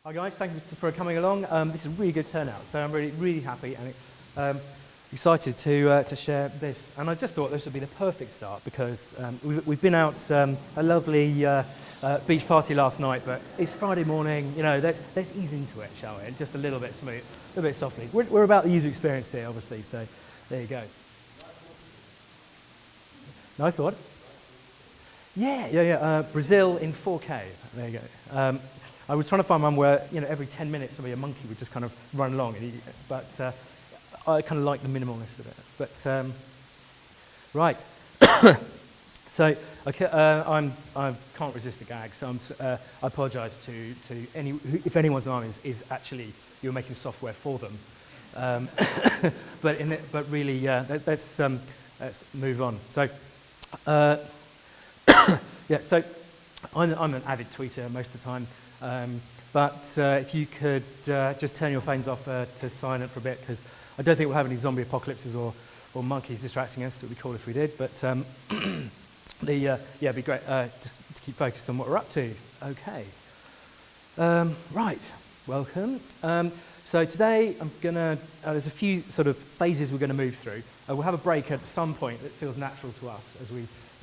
Hi guys, thank you for coming along. This is a really good turnout, so I'm really, really happy and excited to share this. And I just thought this would be the perfect start because we've been out a lovely beach party last night, but it's Friday morning. You know, let's ease into it, shall we? Just a little bit smooth, a little bit softly. We're about the user experience here, obviously. So there you go. Nice thought. Yeah. Brazil in 4K. There you go. I was trying to find one where, you know, every 10 minutes a monkey would just kind of run along, but I kind of like the minimalness of it. But right, so I can't resist a gag, so I apologise to if anyone's arm is actually you're making software for them, but really, let's move on. So yeah, so I'm an avid tweeter most of the time. But if you could just turn your phones off to silent for a bit, because I don't think we'll have any zombie apocalypses or monkeys distracting us. It would be cool if we did. But it'd be great just to keep focused on what we're up to. Okay. Right. Welcome. So today I'm gonna. There's a few sort of phases we're going to move through. We'll have a break at some point that feels natural to us as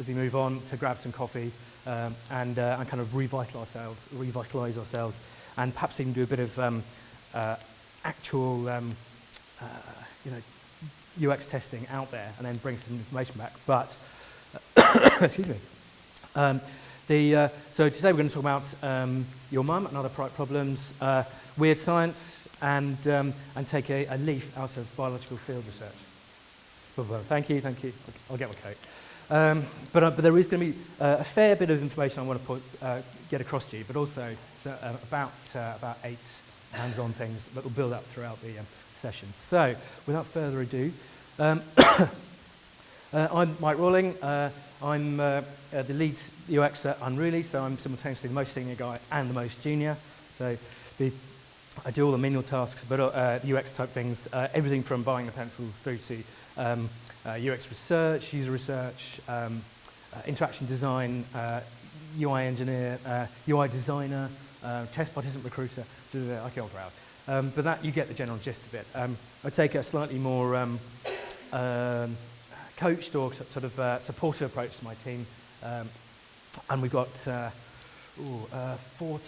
we move on to grab some coffee. And kind of revitalise ourselves, and perhaps even do a bit of actual, UX testing out there, and then bring some information back. But excuse me. So today we're going to talk about your mum and other product problems, weird science, and take a leaf out of biological field research. Thank you. I'll get my coat. But there is going to be a fair bit of information I want to get across to you, but also about 8 hands-on things that will build up throughout the session. So, without further ado, I'm Mike Rawling. I'm the lead UX at Unruly, so I'm simultaneously the most senior guy and the most junior. So I do all the menial tasks, but UX type things, everything from buying the pencils through to UX research, user research, interaction design, UI engineer, UI designer, test participant recruiter. I get all proud. But that, you get the general gist of it. I take a slightly more coached or sort of supportive approach to my team. And we've got 4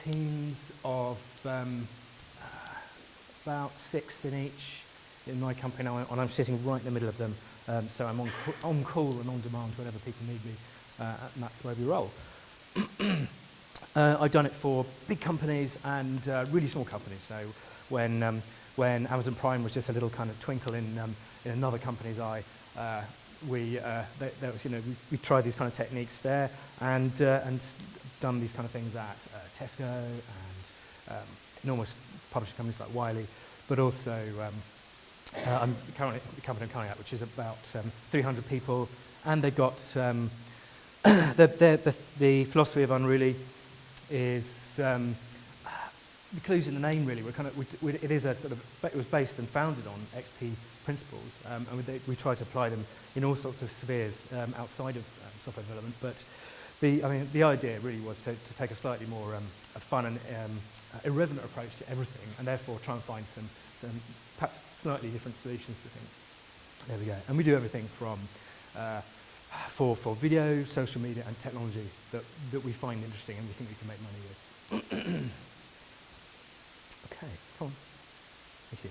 teams of about 6 in each in my company now, and I'm sitting right in the middle of them. So I'm on call and on demand whenever people need me, and that's the way we roll. I've done it for big companies and really small companies. So when Amazon Prime was just a little kind of twinkle in another company's eye, we tried these kind of techniques there and done these kind of things at Tesco and enormous publishing companies like Wiley, but also. The company I'm currently at, which is about 300 people, and they've got the philosophy of Unruly is the clues in the name. Really, it is a sort of, it was based and founded on XP principles, and we try to apply them in all sorts of spheres outside of software development. But the idea really was to take a slightly more fun and irreverent approach to everything, and therefore try and find some perhaps slightly different solutions to things. There we go. And we do everything from for video, social media, and technology that we find interesting and we think we can make money with. Okay, come on. Thank you.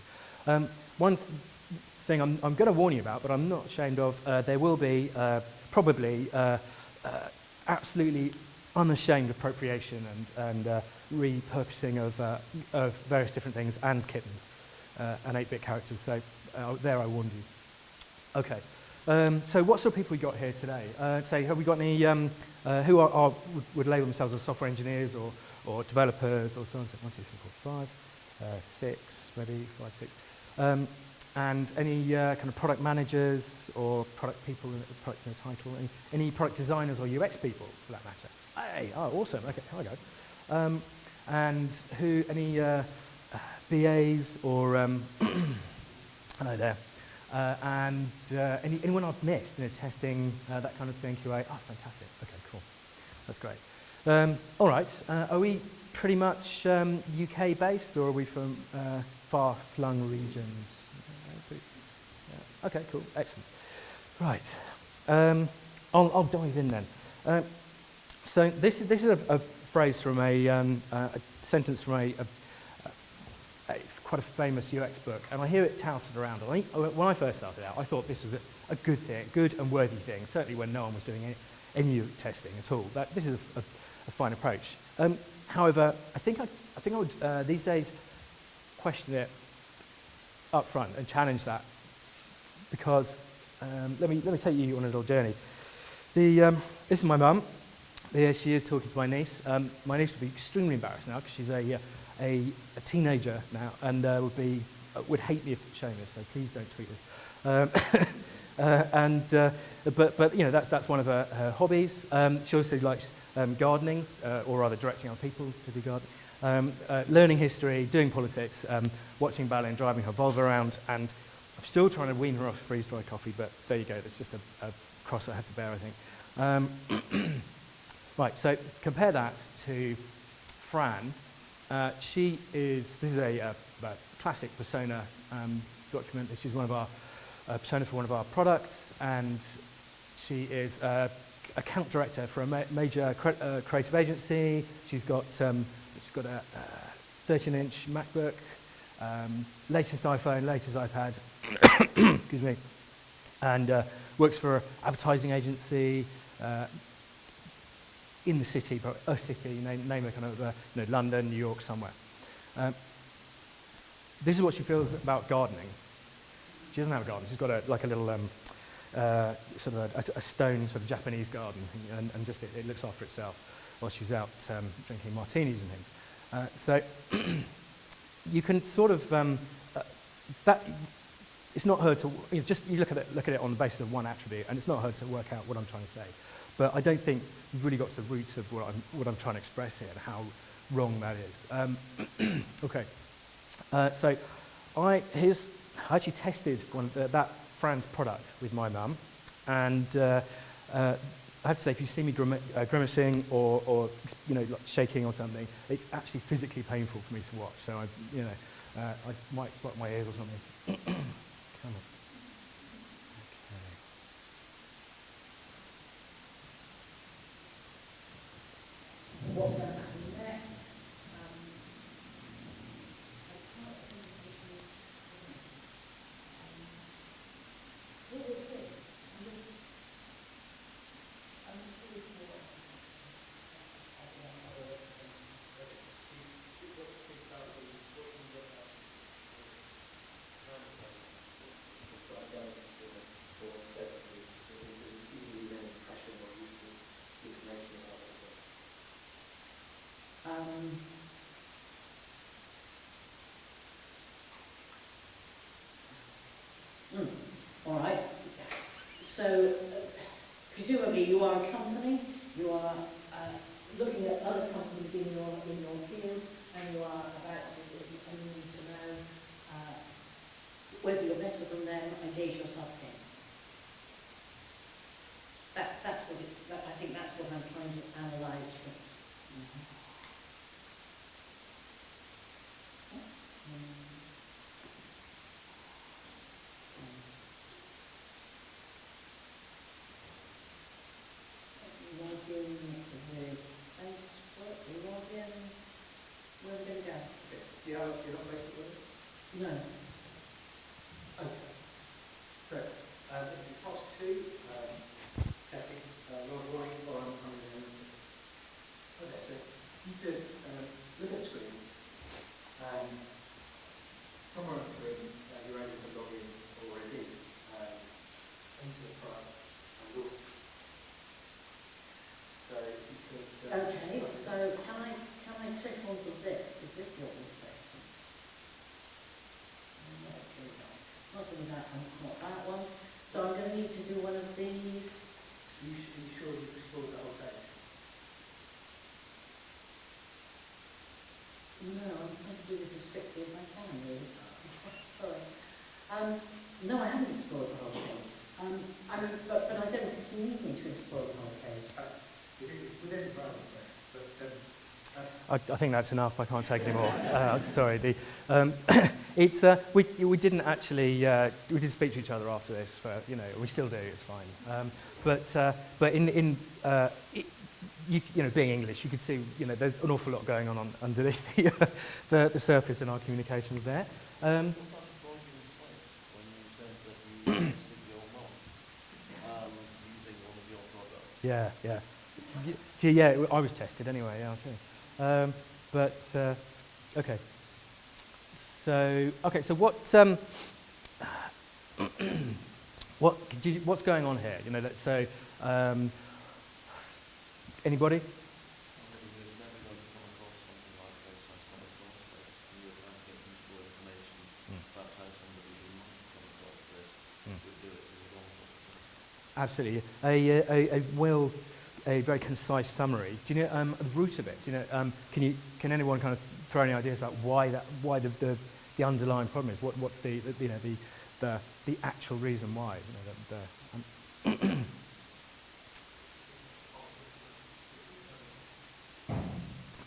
One thing I'm going to warn you about, but I'm not ashamed of, there will be probably absolutely unashamed appropriation and repurposing of various different things and kittens. And 8-bit characters, so there I warned you. Okay, so what sort of people we got here today? Have we got any who would label themselves as software engineers or developers or so on? So 1, 2, 3, 4, 5, 6, maybe 5, 6. And any kind of product managers or product people, product in the title, any product designers or UX people for that matter? Hey, awesome. Okay, here we go. And any BAs or hello there, and anyone I've missed, testing, that kind of thing, QA. Oh, fantastic. Okay, cool. That's great. All right. pretty much UK based, or are we from far-flung regions? Okay, cool, excellent. Right, I'll dive in then. So this is a phrase from a sentence from a quite a famous UX book, and I hear it touted around. When I first started out, I thought this was a good thing, good and worthy thing, certainly when no one was doing any UX testing at all. This is a fine approach. However, I think I would these days question it up front and challenge that, because let me take you on a little journey. This is my mum. Here she is talking to my niece. My niece would be extremely embarrassed now because she's a teenager now, and would hate me if showing this. So please don't tweet this. But you know, that's one of her hobbies. She also likes gardening, or rather directing other people to do gardening. Learning history, doing politics, watching ballet, and driving her Volvo around. And I'm still trying to wean her off freeze-dried coffee, but there you go. That's just a cross I have to bear, I think. Right, so compare that to Fran. This is a classic persona document. She's one of our persona for one of our products, and she is account director for a major creative agency. She's got a 13-inch MacBook, latest iPhone, latest iPad, excuse me, and works for an advertising agency in the city, but a city, name a kind of London, New York, somewhere. This is what she feels about gardening. She doesn't have a garden. She's got a little sort of a stone sort of Japanese garden, and just it looks after itself while she's out drinking martinis and things. So you can sort of that. It's not hard to you look at it on the basis of one attribute, and it's not hard to work out what I'm trying to say. But I don't think you've really got to the root of what I'm trying to express here and how wrong that is. Okay, so I actually tested that Fran's product with my mum, and I have to say, if you see me grimacing or like shaking or something, it's actually physically painful for me to watch. So I might block my ears or something. Come on. What's going to happen next? We will see. All right. So, presumably you are a company, you are looking at other companies in your field, and you are about to need to know whether you're better than them, engage yourself against. That's what it's. I think that's what I'm trying to analyse from. No. Okay. So, this is task 2, checking log or I'm okay, so you could look at the screen, and somewhere on the screen you're able to log in already into the product and look. So you could... okay, so can I click onto this? Is this what we're pressing? Not doing that one, it's not that one. So I'm going to need to do one of these. Are you sure you've explored the whole page? No, I'm trying to do this as quickly as I can, really. Sorry. No, I haven't explored the whole page. But I don't think you need me to explore the whole page. It's within the browser, but I think that's enough. I can't take any more. Sorry. We didn't actually. We did speak to each other after this. We still do. It's fine. But being English, you could see, there's an awful lot going on underneath the surface in our communications there. Yeah. I was tested anyway. Yeah, I'll tell you. Okay. So what's going on here? Let's say anybody? Absolutely. A very concise summary. Do you know the root of it? Do you know? Can anyone kind of throw any ideas about why the underlying problem is? What's the actual reason why?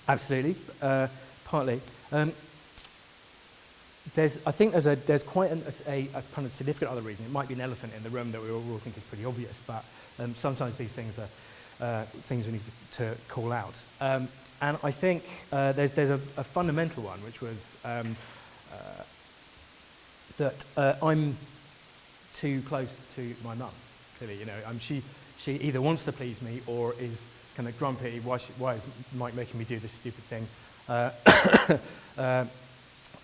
Absolutely. Partly. I think there's quite a kind of significant other reason. It might be an elephant in the room that we all think is pretty obvious, but sometimes these things are things we need to call out. And I think there's a fundamental one, which was that I'm too close to my mum. Clearly, she either wants to please me or is kind of grumpy. Why is Mike making me do this stupid thing? I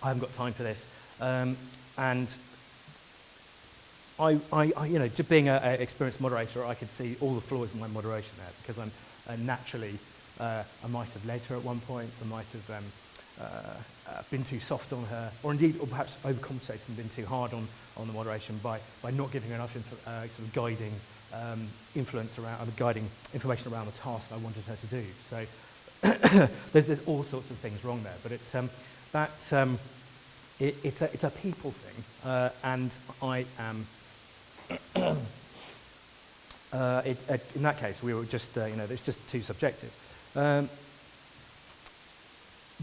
haven't got time for this, and I just being an experienced moderator, I could see all the flaws in my moderation there because I'm naturally, I might have led her at one point, I might have been too soft on her, or perhaps overcompensated and been too hard on the moderation by not giving her enough sort of guiding influence around, guiding information around the task I wanted her to do. So there's all sorts of things wrong there, but it's a people thing, and I am. In that case, we were just it's just too subjective.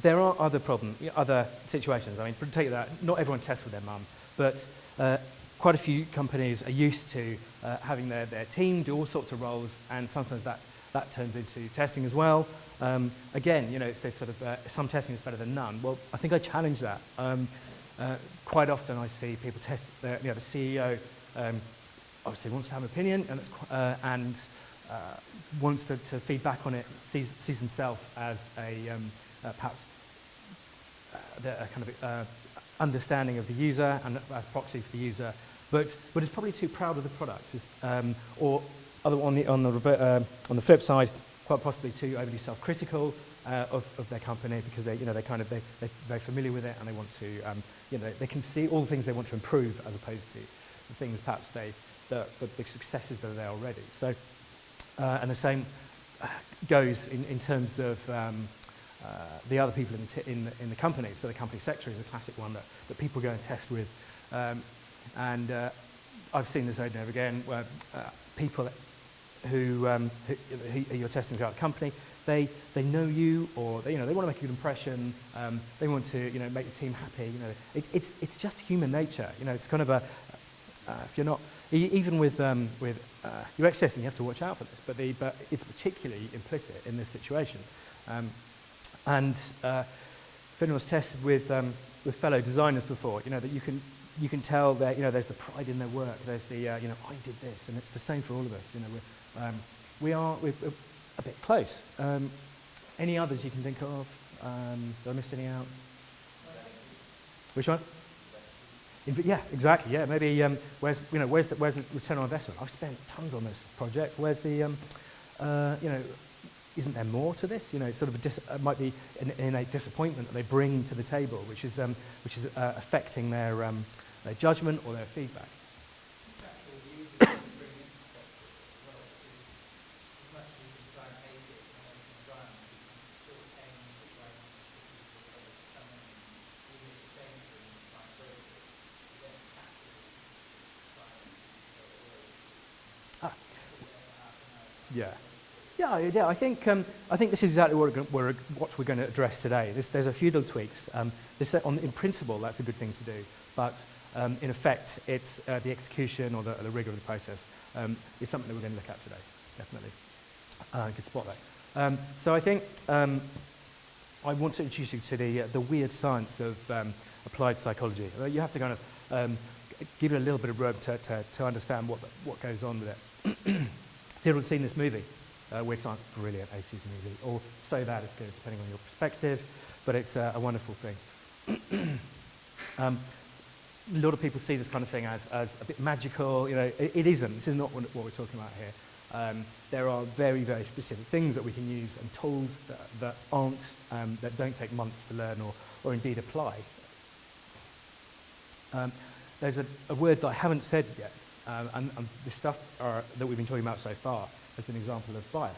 There are other problems, other situations. I mean, take that. Not everyone tests with their mum, but quite a few companies are used to having their team do all sorts of roles, and sometimes that turns into testing as well. Again, it's this sort of some testing is better than none. Well, I think I challenge that. Quite often, I see people test. The CEO obviously wants to have an opinion and wants to feed back on it. Sees himself as perhaps a kind of understanding of the user and a proxy for the user, but is probably too proud of the product, or on the flip side, quite possibly too overly self-critical of their company because they're very familiar with it and they want to they can see all the things they want to improve as opposed to the things perhaps the successes that are there already. So and the same goes in terms of the other people in the company. So the company secretary is a classic one that people go and test with, and I've seen this over and over again where people who you're testing throughout the company, they know you, or they want to make a good impression. They want to make the team happy. It's just human nature. It's kind of if you're not even with UX testing, you have to watch out for this. But it's particularly implicit in this situation. And if anyone's tested with fellow designers before, that you can tell that there's the pride in their work. There's the I did this, and it's the same for all of us. We're a bit close. Any others you can think of? Did I miss any out? Which one? Yeah, exactly. Yeah, maybe where's the return on investment? I've spent tons on this project. Where's the isn't there more to this? It's sort of it might be an innate disappointment that they bring to the table, which is affecting their judgment or their feedback. Yeah. I think I think this is exactly what we're going to address today. There's a few little tweaks. In principle, that's a good thing to do, but in effect, it's the execution or the rigor of the process is something that we're going to look at today, definitely. Good spot there. So I think I want to introduce you to the weird science of applied psychology. You have to kind of give it a little bit of rope to understand what goes on with it. Has everyone seen this movie? Weird Science, brilliant 80s movie, or so bad it's good, depending on your perspective, but it's a wonderful thing. A lot of people see this kind of thing as a bit magical. You know, it isn't. This is not what we're talking about here. There are very, very specific things that we can use and tools that don't take months to learn or indeed apply. There's a word that I haven't said yet, and the stuff that we've been talking about so far as an example of bias.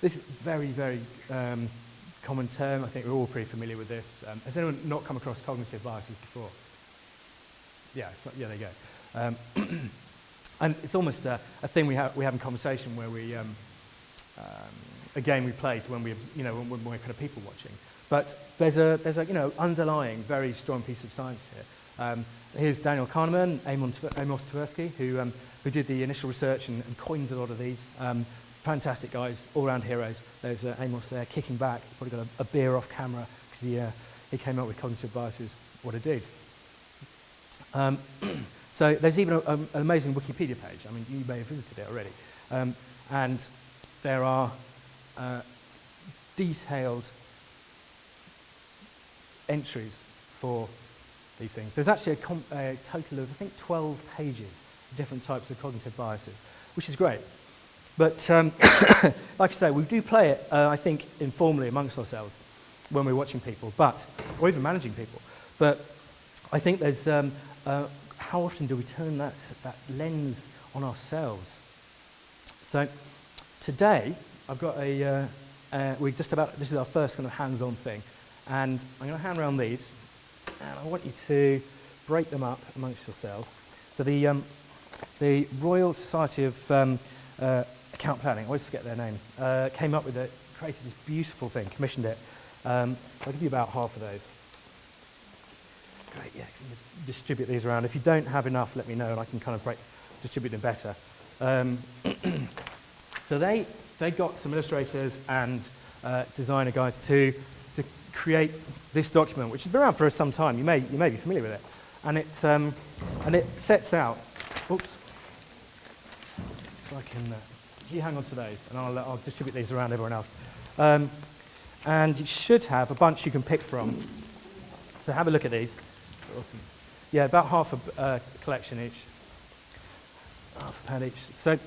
This is a very, very common term. I think we're all pretty familiar with this. Has anyone not come across cognitive biases before? Yeah, there you go. And it's almost a thing we have in conversation where we, a game we played when we're kind of people watching. But there's a underlying very strong piece of science here. Here's Daniel Kahneman, Amos Tversky, who did the initial research and coined a lot of these. Fantastic guys, all-round heroes. There's Amos there kicking back. He's probably got a beer off camera because he came up with cognitive biases. What a dude. So there's even an amazing Wikipedia page. I mean, you may have visited it already. And there are detailed entries for these things. There's actually a total of, I think, 12 pages of different types of cognitive biases, which is great. But like I say, we do play it, I think, informally amongst ourselves when we're watching people, or even managing people. But I think there's, how often do we turn that lens on ourselves? So today, I've got this is our first kind of hands-on thing. And I'm going to hand around these, and I want you to break them up amongst yourselves. So the Royal Society of Account Planning, I always forget their name, came up with it, created this beautiful thing, commissioned it. I'll give you about half of those. Great, yeah, can you distribute these around? If you don't have enough, let me know, and I can kind of distribute them better. So they got some illustrators and designer guides to create this document, which has been around for some time. You may be familiar with it, and it sets out. Oops. If I can, you hang on to those, and I'll distribute these around everyone else. And you should have a bunch you can pick from. So have a look at these. Awesome. Yeah, about half a collection each. Half a pound each. So, right,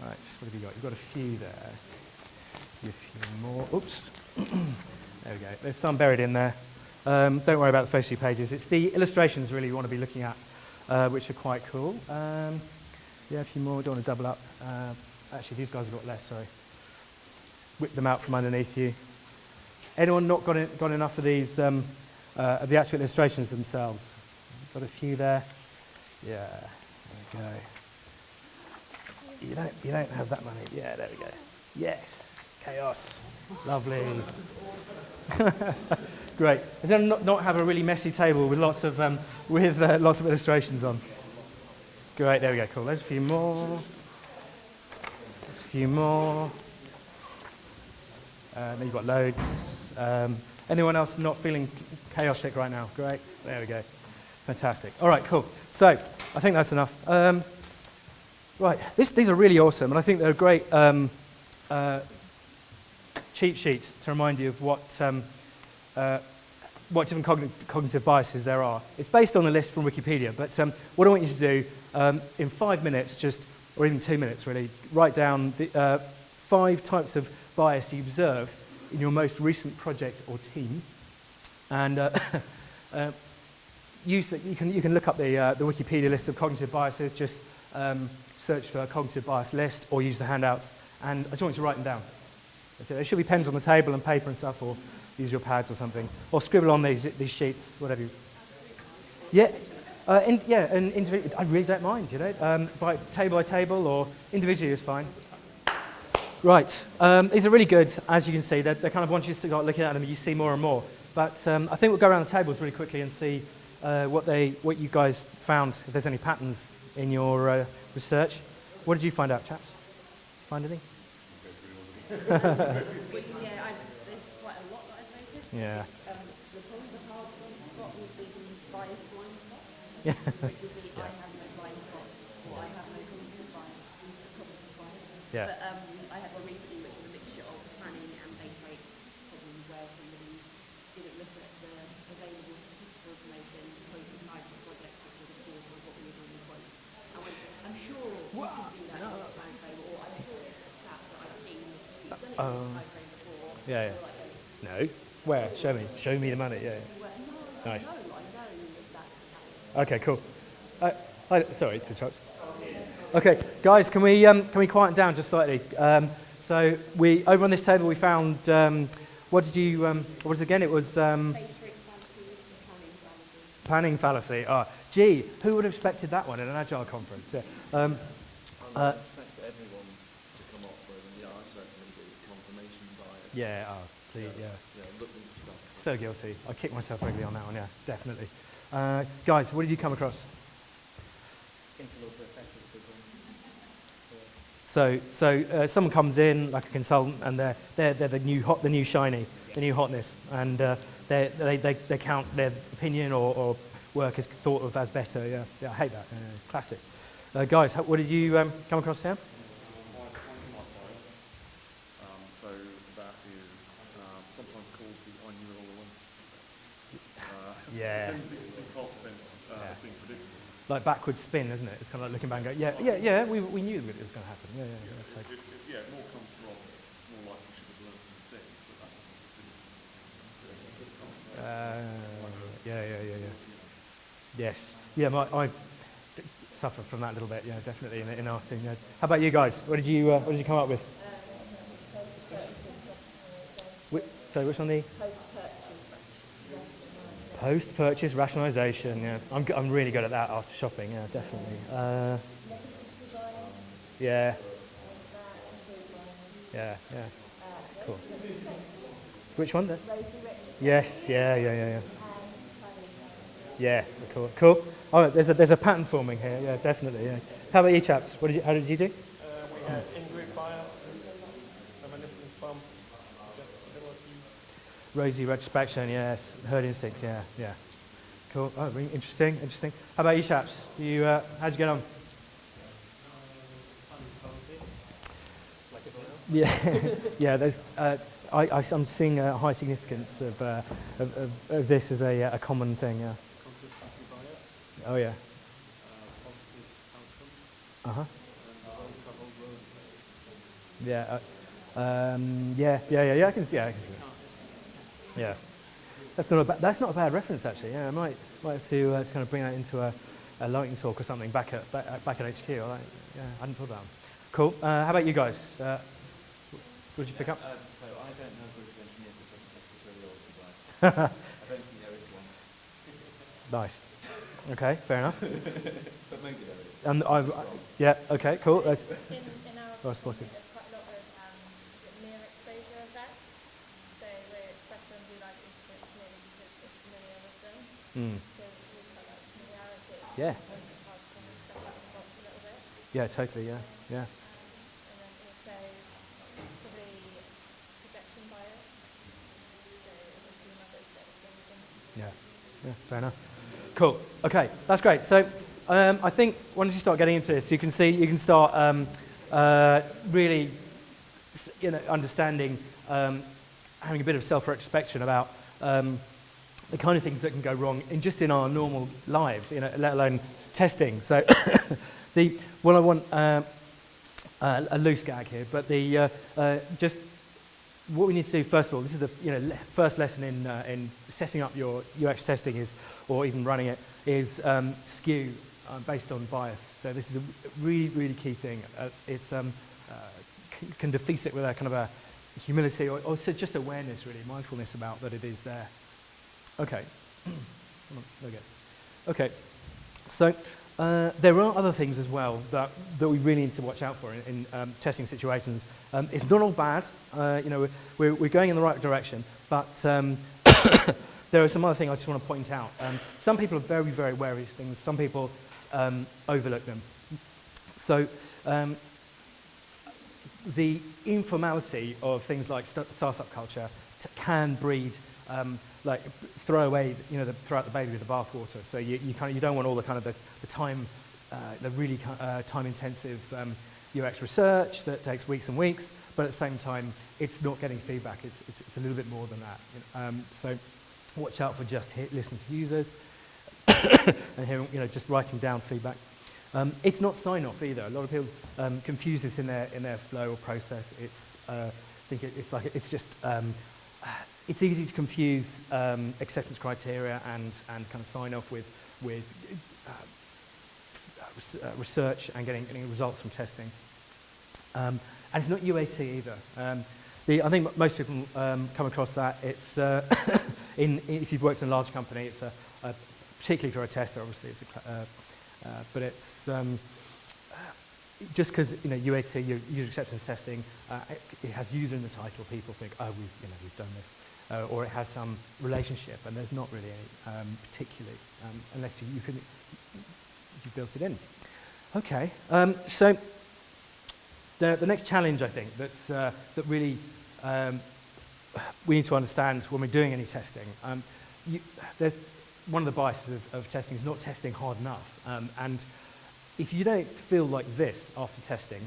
what have you got? You've got a few there. A few more. Oops. There we go. There's some buried in there. Don't worry about the first few pages. It's the illustrations really you want to be looking at, which are quite cool. Yeah, a few more. Don't want to double up. Actually, these guys have got less, sorry. Whip them out from underneath you. Anyone not got enough of these, of the actual illustrations themselves? Got a few there. Yeah, there we go. You don't have that many. Yeah, there we go. Yes, chaos. Lovely. Great. Does anyone not have a really messy table with lots of illustrations on? Great. There we go. Cool. There's a few more. There's a few more. Then you've got loads. Anyone else not feeling chaotic right now? Great. There we go. Fantastic. All right, cool. So I think that's enough. Right, these are really awesome, and I think they're a great cheat sheet to remind you of what different cognitive biases there are. It's based on the list from Wikipedia, but what I want you to do in 5 minutes, or even 2 minutes really, write down the 5 types of bias you observe in your most recent project or team, and use that. You can look up the Wikipedia list of cognitive biases. Just search for a cognitive bias list, or use the handouts. And I just want you to write them down. There should be pens on the table and paper and stuff, or use your pads or something, or scribble on these sheets, whatever. Yeah. I really don't mind, you know, by table or individually is fine. Right, these are really good, as you can see. They're kind of, once you start looking at them, you see more and more. But I think we'll go around the tables really quickly and see what you guys found, if there's any patterns in your research. What did you find out, chaps? Find anything? There's quite a lot that I've noticed. Yeah. Probably the hard one spot would be the bias blind spot, Yeah. which would be I have no blind spots or I have no cognitive bias. Yeah. But I had one recently which was a mixture of planning and data problems where somebody didn't look at the available statistical information, quoted the type of project which was a quarter of what we were doing quote. I went, I'm sure you could do that in this time frame, or I'm sure it's a stat that I've seen you've done it in this time frame before. Yeah. Or like, No. Where? Show me. Show me the money. Yeah. Nice. I know that. Okay. Cool. Sorry to interrupt. Okay, guys, can we quieten down just slightly? So we over on this table we found what was it again? It was planning fallacy. Gee, who would have expected that one in an Agile conference? Yeah. I would expect everyone to come up with, and I certainly do, confirmation bias. Yeah. Please. Yeah. Looking for stuff. So guilty. I kick myself regularly on that one. Yeah, definitely. Guys, what did you come across? So someone comes in like a consultant, and they're the new shiny, the new hotness, and they count their opinion or work as thought of as better. Yeah, I hate that. Classic. Guys, what did you come across, Sam? So that is sometimes called the I knew it all along. Yeah. Being predictable. Like backward spin, isn't it? It's kind of like looking back and go, yeah, we knew that it was going to happen. Yeah. It more comes from more like you should have learned some things, but Yeah. Yes. Yeah, I suffer from that a little bit. Yeah, definitely in our team. Yeah. How about you guys? What did you come up with? Which one? The post-purchase rationalisation. Yeah, I'm really good at that after shopping. Yeah, definitely. Yeah. Cool. Which one then? Yes. Yeah. Yeah. Cool. Oh, there's a pattern forming here. Yeah, definitely. Yeah. How about you chaps? How did you do? We had in-group bias, reminiscence bump, adjustability. Rosy retrospection, yes. Herd instinct, yeah. Cool. Oh, really interesting. How about you chaps? How'd you get on? Yeah. There's. I'm seeing a high significance of this as a common thing. Yeah. Consistency bias. Oh yeah. Positive outcome. Yeah. I can see that. Yeah. That's not a bad reference actually. Yeah, I might have to kind of bring that into a lightning talk or something back at HQ. Yeah, I hadn't thought about that. Cool. How about you guys? What did you pick up? So I don't know group of engineers because that's superiority bias. I don't think there is one. Nice. Okay, fair enough. But maybe there is. Yeah. Okay. Cool. That's In our well spotted. there's quite a lot of near exposure effect. So we're expecting to do like incidents nearly because we're familiar with them. So we quite like familiarity. Yeah. And it's hard to kind of step out of the box a little bit. Yeah. Totally. Yeah. And then also probably projection bias. So if we see another set of things. Yeah. Fair enough. Cool. Okay, that's great. So I think once you start getting into this, you can start really, understanding, having a bit of self-retrospection about the kind of things that can go wrong in our normal lives, let alone testing. So I want a loose gag here, but just what we need to do first of all, this is the first lesson in setting up your UX testing or even running it is skew based on bias. So this is a really, really key thing. It's can defeat it with a kind of a humility or just awareness, really, mindfulness about that it is there. Okay. Come on, there we go. Okay. So there are other things as well that we really need to watch out for in testing situations. It's not all bad. We're going in the right direction, but there are some other things I just want to point out. Some people are very, very aware of these things. Some people overlook them. So the informality of things like startup culture can breed throw away, throw out the baby with the bathwater. So you don't want all the kind of the time, the really time-intensive UX research that takes weeks and weeks, but at the same time, it's not getting feedback. It's a little bit more than that. So watch out for just listening to users and hearing, just writing down feedback. It's not sign-off either. A lot of people confuse this in their flow or process. It's easy to confuse acceptance criteria and kind of sign off with research and getting results from testing. And it's not UAT either. I think most people come across that. It's if you've worked in a large company, it's particularly for a tester, obviously, but it's just because UAT, user acceptance testing, it has user in the title. People think, oh, we've done this. Or it has some relationship, and there's not really any particularly, unless you've built it in. Okay, so the next challenge, I think, that really we need to understand when we're doing any testing. One of the biases of testing is not testing hard enough, and if you don't feel like this after testing,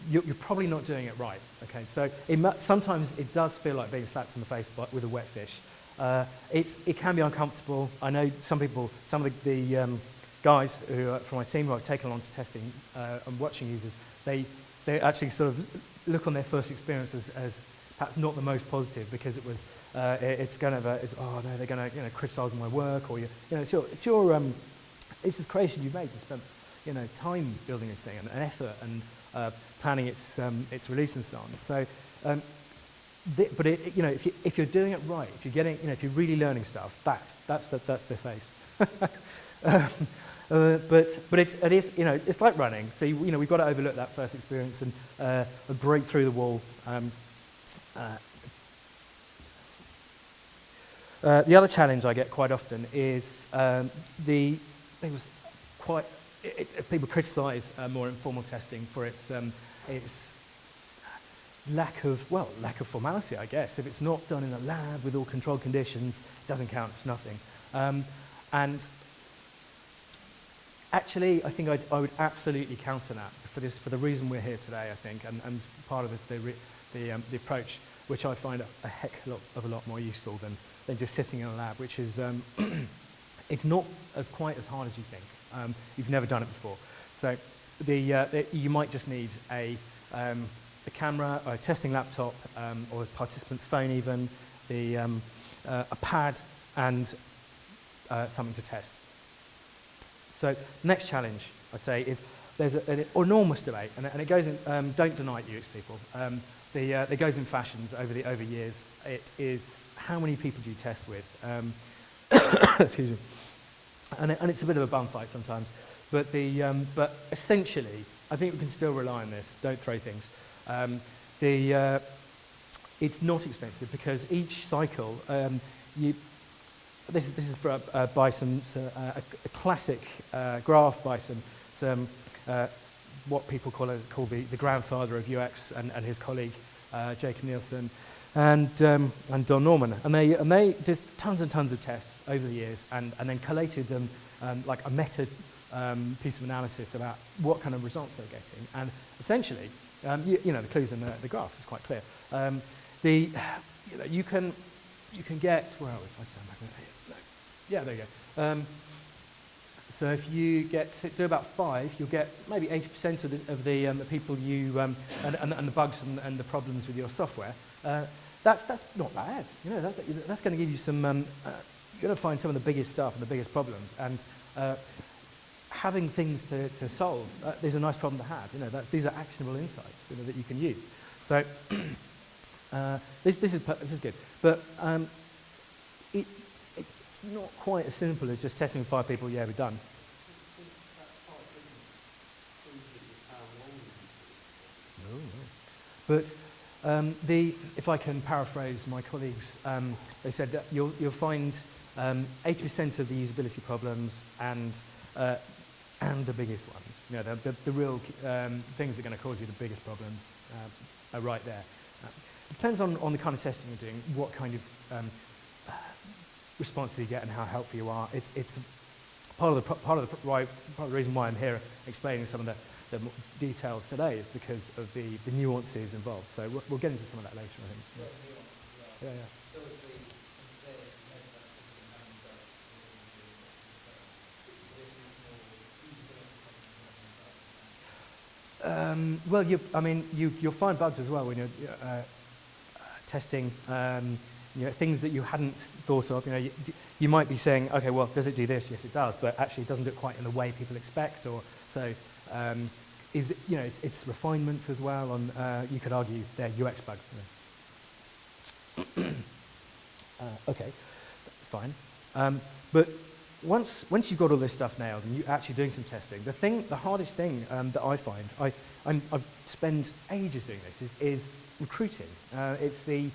you're probably not doing it right. Okay, so sometimes it does feel like being slapped in the face with a wet fish. It can be uncomfortable. I know some of the guys who are from my team who I've taken along to testing and watching users, they actually sort of look on their first experience as perhaps not the most positive, because it was it's kind of oh no, they're going to criticise my work, or it's your this is creation you've made. You spent time building this thing and effort and planning its release and so on. So, but if you're doing it right, if you're getting, if you're really learning stuff, that's their face. But it is it's like running. So we've got to overlook that first experience and break through the wall. The other challenge I get quite often is people criticise more informal testing for its lack of formality, I guess. If it's not done in a lab with all controlled conditions, it doesn't count. It's nothing. And actually, I think I would absolutely counter that for the reason we're here today. I think, and part of the approach, which I find a heck of a lot more useful than just sitting in a lab, which is it's not quite as hard as you think. You've never done it before, so you might just need a camera, or a testing laptop, or a participant's phone, even a pad, and something to test. So the next challenge, I'd say, is there's an enormous debate, and it goes in. Don't deny it, UX people. It goes in fashions over years. It is how many people do you test with? Excuse me. And it's a bit of a bum fight sometimes, but essentially, I think we can still rely on this. Don't throw things. It's not expensive, because each cycle, this is by a classic graph by some what people call the grandfather of UX and his colleague Jacob Nielsen and Don Norman, and they did tons and tons of tests over the years, and then collated them like a meta piece of analysis about what kind of results they're getting. And essentially, the clues in the graph is quite clear. You can get, where are we? If I stand back a minute. No. Yeah, there you go. So if you do about 5, you'll get maybe 80% of the people and the bugs and the problems with your software. That's not bad. That's going to give you some. You're going to find some of the biggest stuff and the biggest problems, and having things to solve is a nice problem to have. These are actionable insights that you can use. So this is good, but it's not quite as simple as just testing with 5 people. Yeah, we're done. But if I can paraphrase my colleagues, they said that you'll find 80% of the usability problems and the biggest ones, the real things that are going to cause you the biggest problems are right there. It depends on the kind of testing you're doing, what kind of response you get and how helpful you are. It's part of the reason why I'm here explaining some of the details today is because of the nuances involved. So we'll get into some of that later, I think. Yeah. Well, you'll find bugs as well when you're testing. Things that you hadn't thought of. You might be saying, okay, well, does it do this? Yes, it does, but actually, it doesn't do it quite in the way people expect. Or so, it's refinements as well. On you could argue they're UX bugs. Okay, fine. But once you've got all this stuff nailed and you're actually doing some testing, the hardest thing that I find, I spend ages doing this, is recruiting. It's the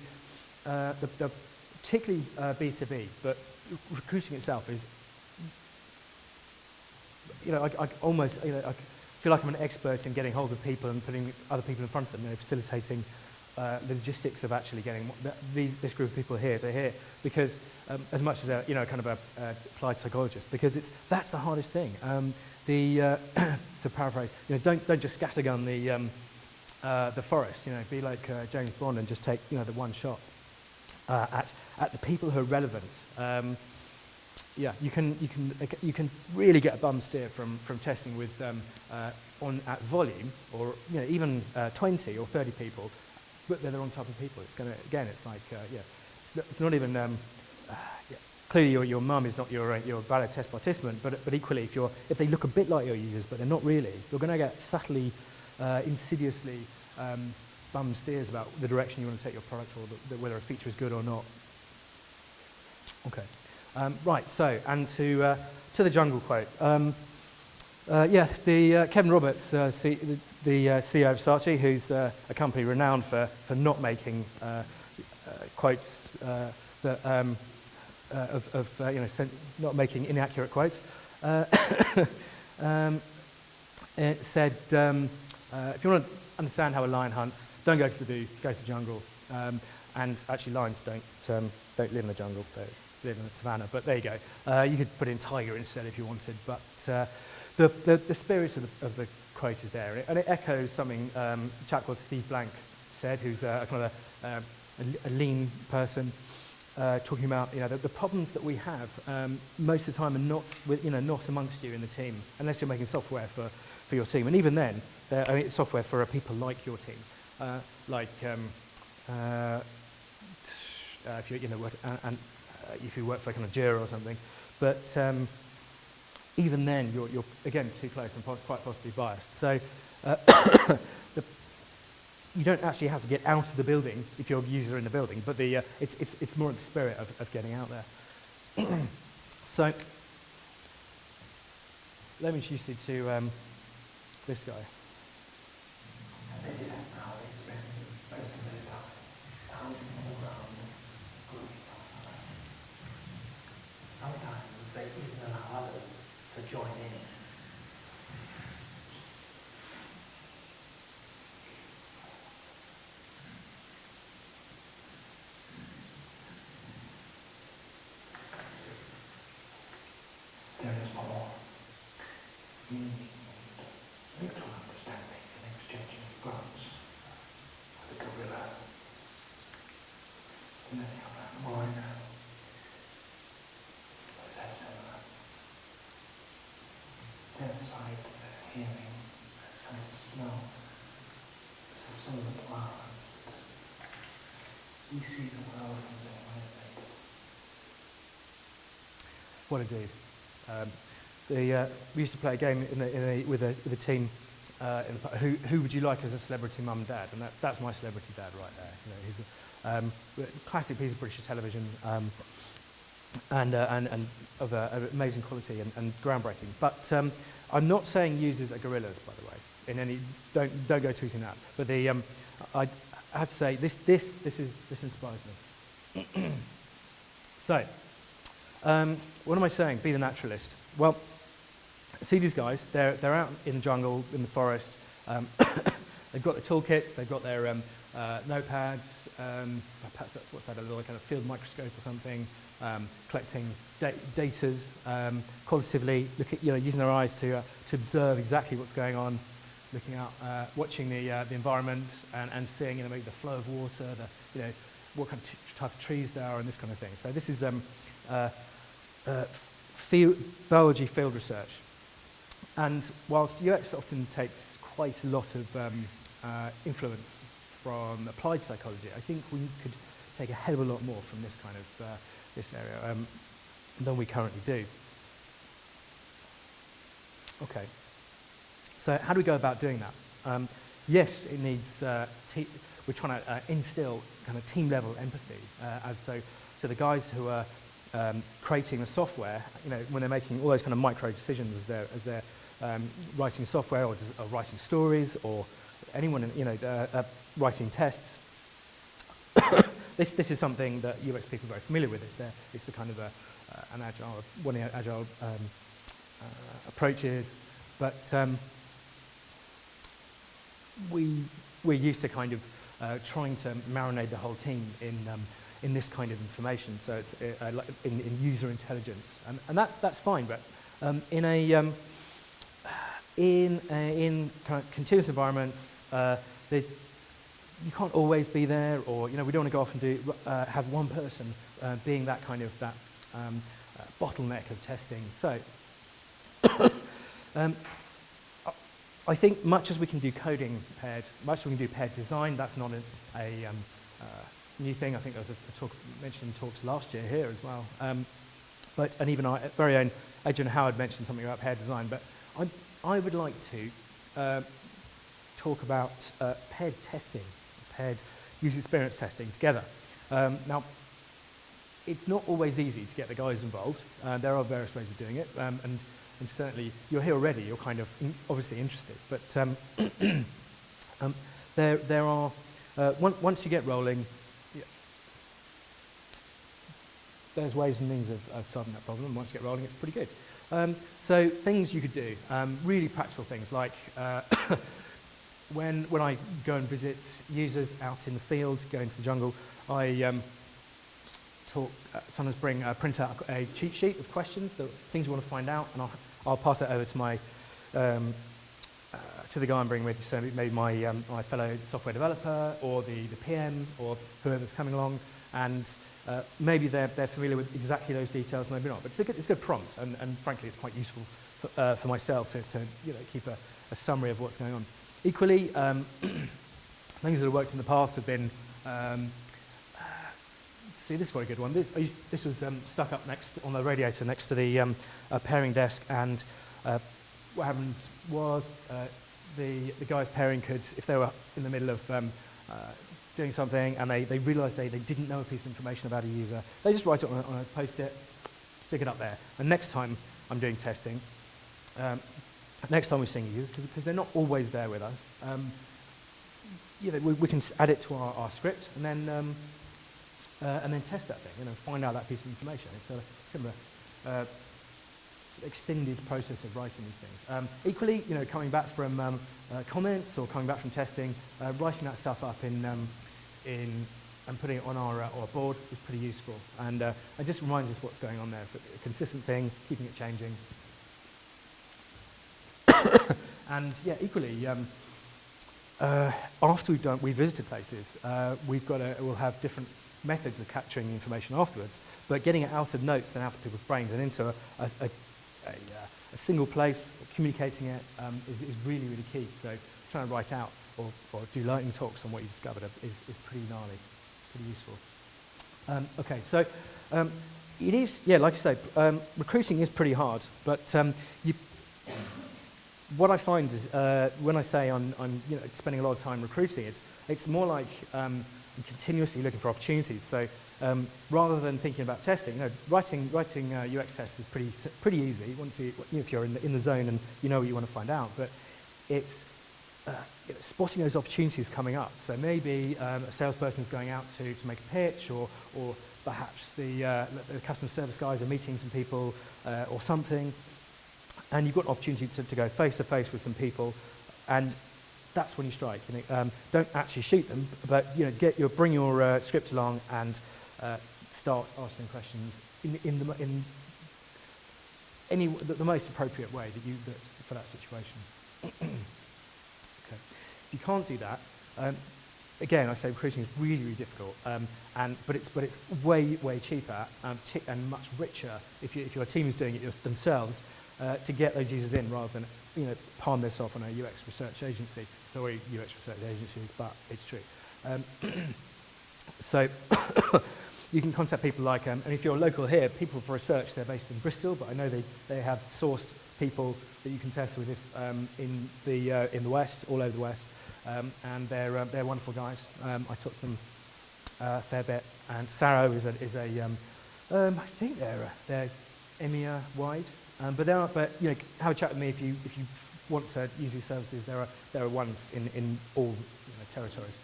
particularly B2B, but recruiting itself is, I almost, I feel like I'm an expert in getting hold of people and putting other people in front of them, facilitating the logistics of actually getting this group of people here to here, because as much as kind of a applied psychologist, because that's the hardest thing. To paraphrase, don't just scattergun the forest. Be like James Bond and just take the one shot at the people who are relevant. You can really get a bum steer from testing with at volume, or even 20 or 30 people, but they're the wrong type of people. It's going to, again, it's like it's not even clearly your mum is not your valid test participant, but equally if they look a bit like your users but they're not really, you're going to get subtly, insidiously bum steers about the direction you want to take your product, or whether a feature is good or not. Okay. Right, so, and to the jungle quote. Kevin Roberts, the CEO of Saatchi, who's a company renowned for not making quotes not making inaccurate quotes, it said, if you want to understand how a lion hunts, don't go to the zoo, go to the jungle. And actually, lions don't live in the jungle. They live in the savannah, but there you go. You could put in tiger instead if you wanted, but the spirit of the quote is there, and it echoes something a chap called Steve Blank said, who's a kind of a lean person, talking about the problems that we have most of the time are not not amongst you in the team, unless you're making software for your team, and even then, software for people like your team, if you if you work for kind of Jira or something, but even then you're again too close and quite possibly biased. So you don't actually have to get out of the building if you're a user in the building, but it's more of the spirit of getting out there. So let me introduce you to this guy. This is how they spend most of their time, pounding around, grouping one another. Sometimes they even allow others to join in. There is more meaning, mutual understanding, and exchanging of grants with a gorilla than any other animal I know. They say similar. Their sight, their hearing, their sense of smell, there's some of the flowers that we see the world in the same way as they do. What a dude. We used to play a game with a team. Who would you like as a celebrity mum and dad? And that's my celebrity dad right there. He's a classic piece of British television, and of amazing quality and groundbreaking. But I'm not saying users are gorillas, by the way. Don't go tweeting that. But I have to say, this inspires me. So, what am I saying? Be the naturalist. Well, see these guys. They're out in the jungle, in the forest. They've got their toolkits. They've got their notepads. Perhaps what's that? A little kind of field microscope or something. Collecting datas qualitatively, using their eyes to observe exactly what's going on. Looking out, watching the environment, and seeing maybe the flow of water, what kind of type of trees there are, and this kind of thing. So this is biology field research. And whilst UX often takes quite a lot of influence from applied psychology, I think we could take a hell of a lot more from this kind of this area than we currently do. Okay. So how do we go about doing that? Yes, it needs, we're trying to instill kind of team-level empathy. So the guys who are creating the software, when they're making all those kind of micro decisions as they're writing software or writing stories, or anyone, writing tests, this is something that UX people are very familiar with. It's the kind of one of the agile approaches, but we're used to kind of trying to marinate the whole team in this kind of information. So it's in user intelligence, and that's fine. But in kind of continuous environments, you can't always be there, or we don't want to go off and have one person being that kind of bottleneck of testing. So I think much as we can do coding paired, much as we can do paired design, that's not a new thing. I think there was a talk mentioned in talks last year here as well. And even our very own Adrian Howard mentioned something about paired design. But I would like to talk about paired testing, paired user experience testing together. Now, it's not always easy to get the guys involved. There are various ways of doing it, and certainly you're here already. You're kind of obviously interested, but there are once you get rolling, there's ways and means of solving that problem. Once you get rolling, it's pretty good. So things you could do, really practical things like when I go and visit users out in the field, go into the jungle, I sometimes print out a cheat sheet of questions, the things you want to find out, and I'll pass it over to my to the guy I'm bringing with me, so maybe my fellow software developer or the PM or whoever's coming along, and maybe they're familiar with exactly those details, maybe not. But it's a good prompt, and frankly, it's quite useful for myself to keep a summary of what's going on. Equally, things that have worked in the past have been. See, this is a very good one. This was stuck up on the radiator next to the pairing desk, and what happens was the guys pairing could, if they were in the middle of doing something and they realised they didn't know a piece of information about a user, they just write it on a post-it, stick it up there. And next time I'm doing testing, next time we're seeing users, because they're not always there with us, we can add it to our script and then test that thing, find out that piece of information. It's a similar extended process of writing these things. Equally, coming back from comments or coming back from testing, writing that stuff up in and putting it on our board is pretty useful. And it just reminds us what's going on there. It's a consistent thing, keeping it changing. And yeah, equally, after we've visited places, we'll have different methods of capturing the information afterwards, but getting it out of notes and out of people's brains and into a single place, communicating it is really, really key. So trying to write out or do lightning talks on what you discovered is pretty gnarly, pretty useful. Okay, so it is, yeah, like I say, recruiting is pretty hard, but what I find is when I say I'm spending a lot of time recruiting, it's more like continuously looking for opportunities. So rather than thinking about testing, writing UX tests is pretty easy once if you're in the zone and you know what you want to find out. But it's spotting those opportunities coming up. So maybe a salesperson is going out to make a pitch, or perhaps the customer service guys are meeting some people or something, and you've got an opportunity to go face to face with some people, and that's when you strike. Don't actually shoot them, but bring your script along and start asking questions in the most appropriate way for that situation. Okay. If you can't do that, again, I say recruiting is really, really difficult, but it's way cheaper and much richer if your team is doing it themselves to get those users in, rather than palm this off on a UX research agency. Sorry, UX research agencies, but it's true. So you can contact people like, and if you're local here, People for Research, they're based in Bristol, but I know they have sourced people that you can test with in the West, all over the West, and they're wonderful guys. I talked to them a fair bit, and Saro is a I think they're EMEA wide, but have a chat with me if you want to use these services. There are ones in all territories.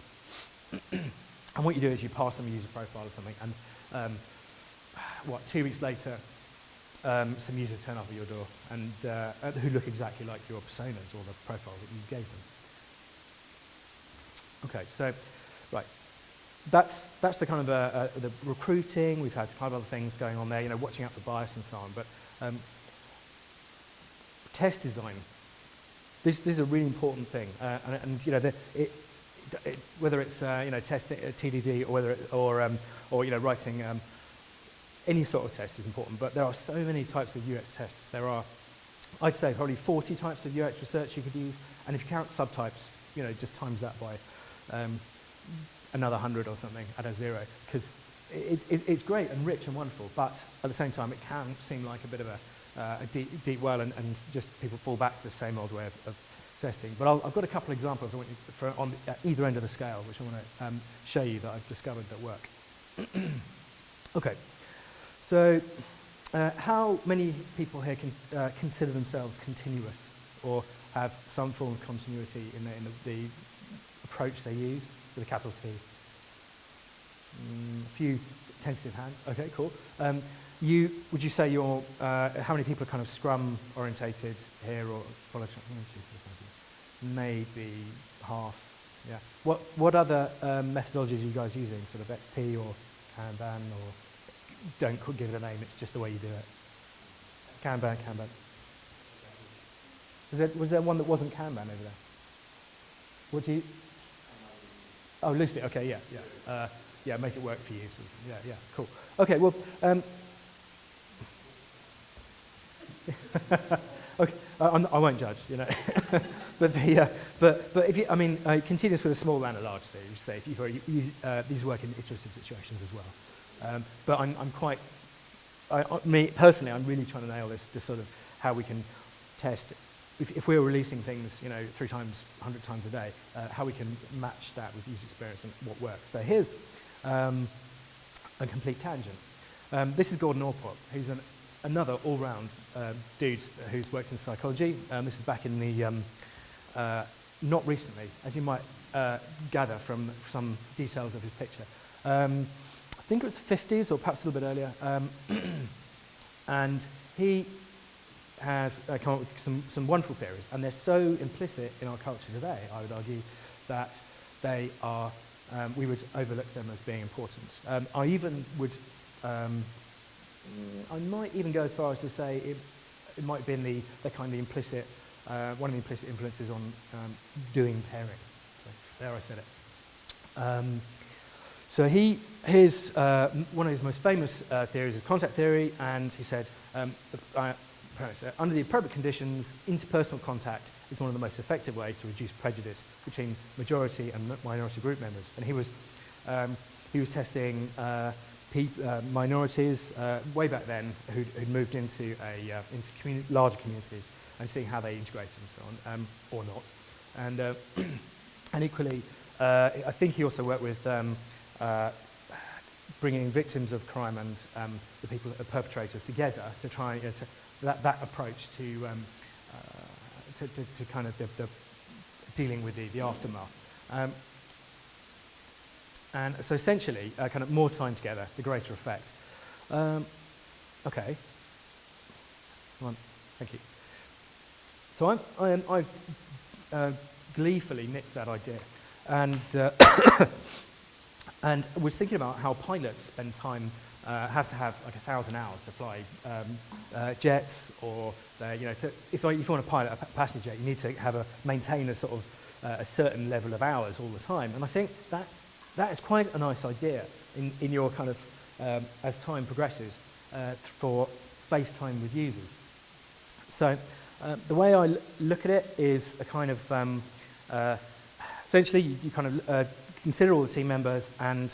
And what you do is you pass them a user profile or something, and 2 weeks later, some users turn up at your door and who look exactly like your personas or the profile that you gave them. Okay, so right, that's the kind of the recruiting. We've had kind of other things going on there, watching out for bias and so on. But test design. This is a really important thing, whether it's testing TDD or writing any sort of test is important. But there are so many types of UX tests. There are, I'd say, probably 40 types of UX research you could use, and if you count subtypes, just times that by another 100 or something at a zero, because it's great and rich and wonderful, but at the same time it can seem like a bit of a deep well, and just people fall back to the same old way of testing. But I've got a couple of examples I want you on either end of the scale, which I want to show you that I've discovered that work. Okay, so how many people here can consider themselves continuous or have some form of continuity in the approach they use with a capital C? A few tentative hands. Okay, cool. Would you say you're, how many people are kind of Scrum orientated here, or follow maybe half? Yeah. What other methodologies are you guys using? Sort of XP or Kanban, or don't give it a name, it's just the way you do it. Kanban. Was there one that wasn't Kanban over there? What do you? Oh, loosely. Okay, yeah, make it work for you. So, yeah, cool. Okay, well, okay, I won't judge, but if you, continuous with a small and a large C. You say if these work in iterative situations as well. But me personally, I'm really trying to nail this sort of how we can test. If we're releasing things, 3 times, 100 times a day, how we can match that with user experience and what works. So here's a complete tangent. This is Gordon Allport, who's another all-round dude who's worked in psychology. This is back in the, not recently, as you might gather from some details of his picture. I think it was the 50s or perhaps a little bit earlier. And he has come up with some wonderful theories, and they're so implicit in our culture today, I would argue, that they are, we would overlook them as being important. I even would, I might even go as far as to say it might have been the kind of implicit, one of the implicit influences on doing pairing. So there I said it. So his one of his most famous theories is contact theory, and he said, under the appropriate conditions, interpersonal contact is one of the most effective ways to reduce prejudice between majority and minority group members. And he was testing minorities way back then who'd moved into larger communities and seeing how they integrated and so on, or not. And and equally, I think he also worked with bringing victims of crime and the perpetrators together to try that approach to kind of dealing with the aftermath. And so essentially, kind of more time together, the greater effect. Okay. Come on. Thank you. So I gleefully nicked that idea, and and was thinking about how pilots spend time, have to have like 1,000 hours to fly jets, or if you want to pilot a passenger jet, you need to maintain a sort of a certain level of hours all the time. And I think that is quite a nice idea in your kind of as time progresses for face time with users. So the way I look at it is a kind of essentially you kind of consider all the team members and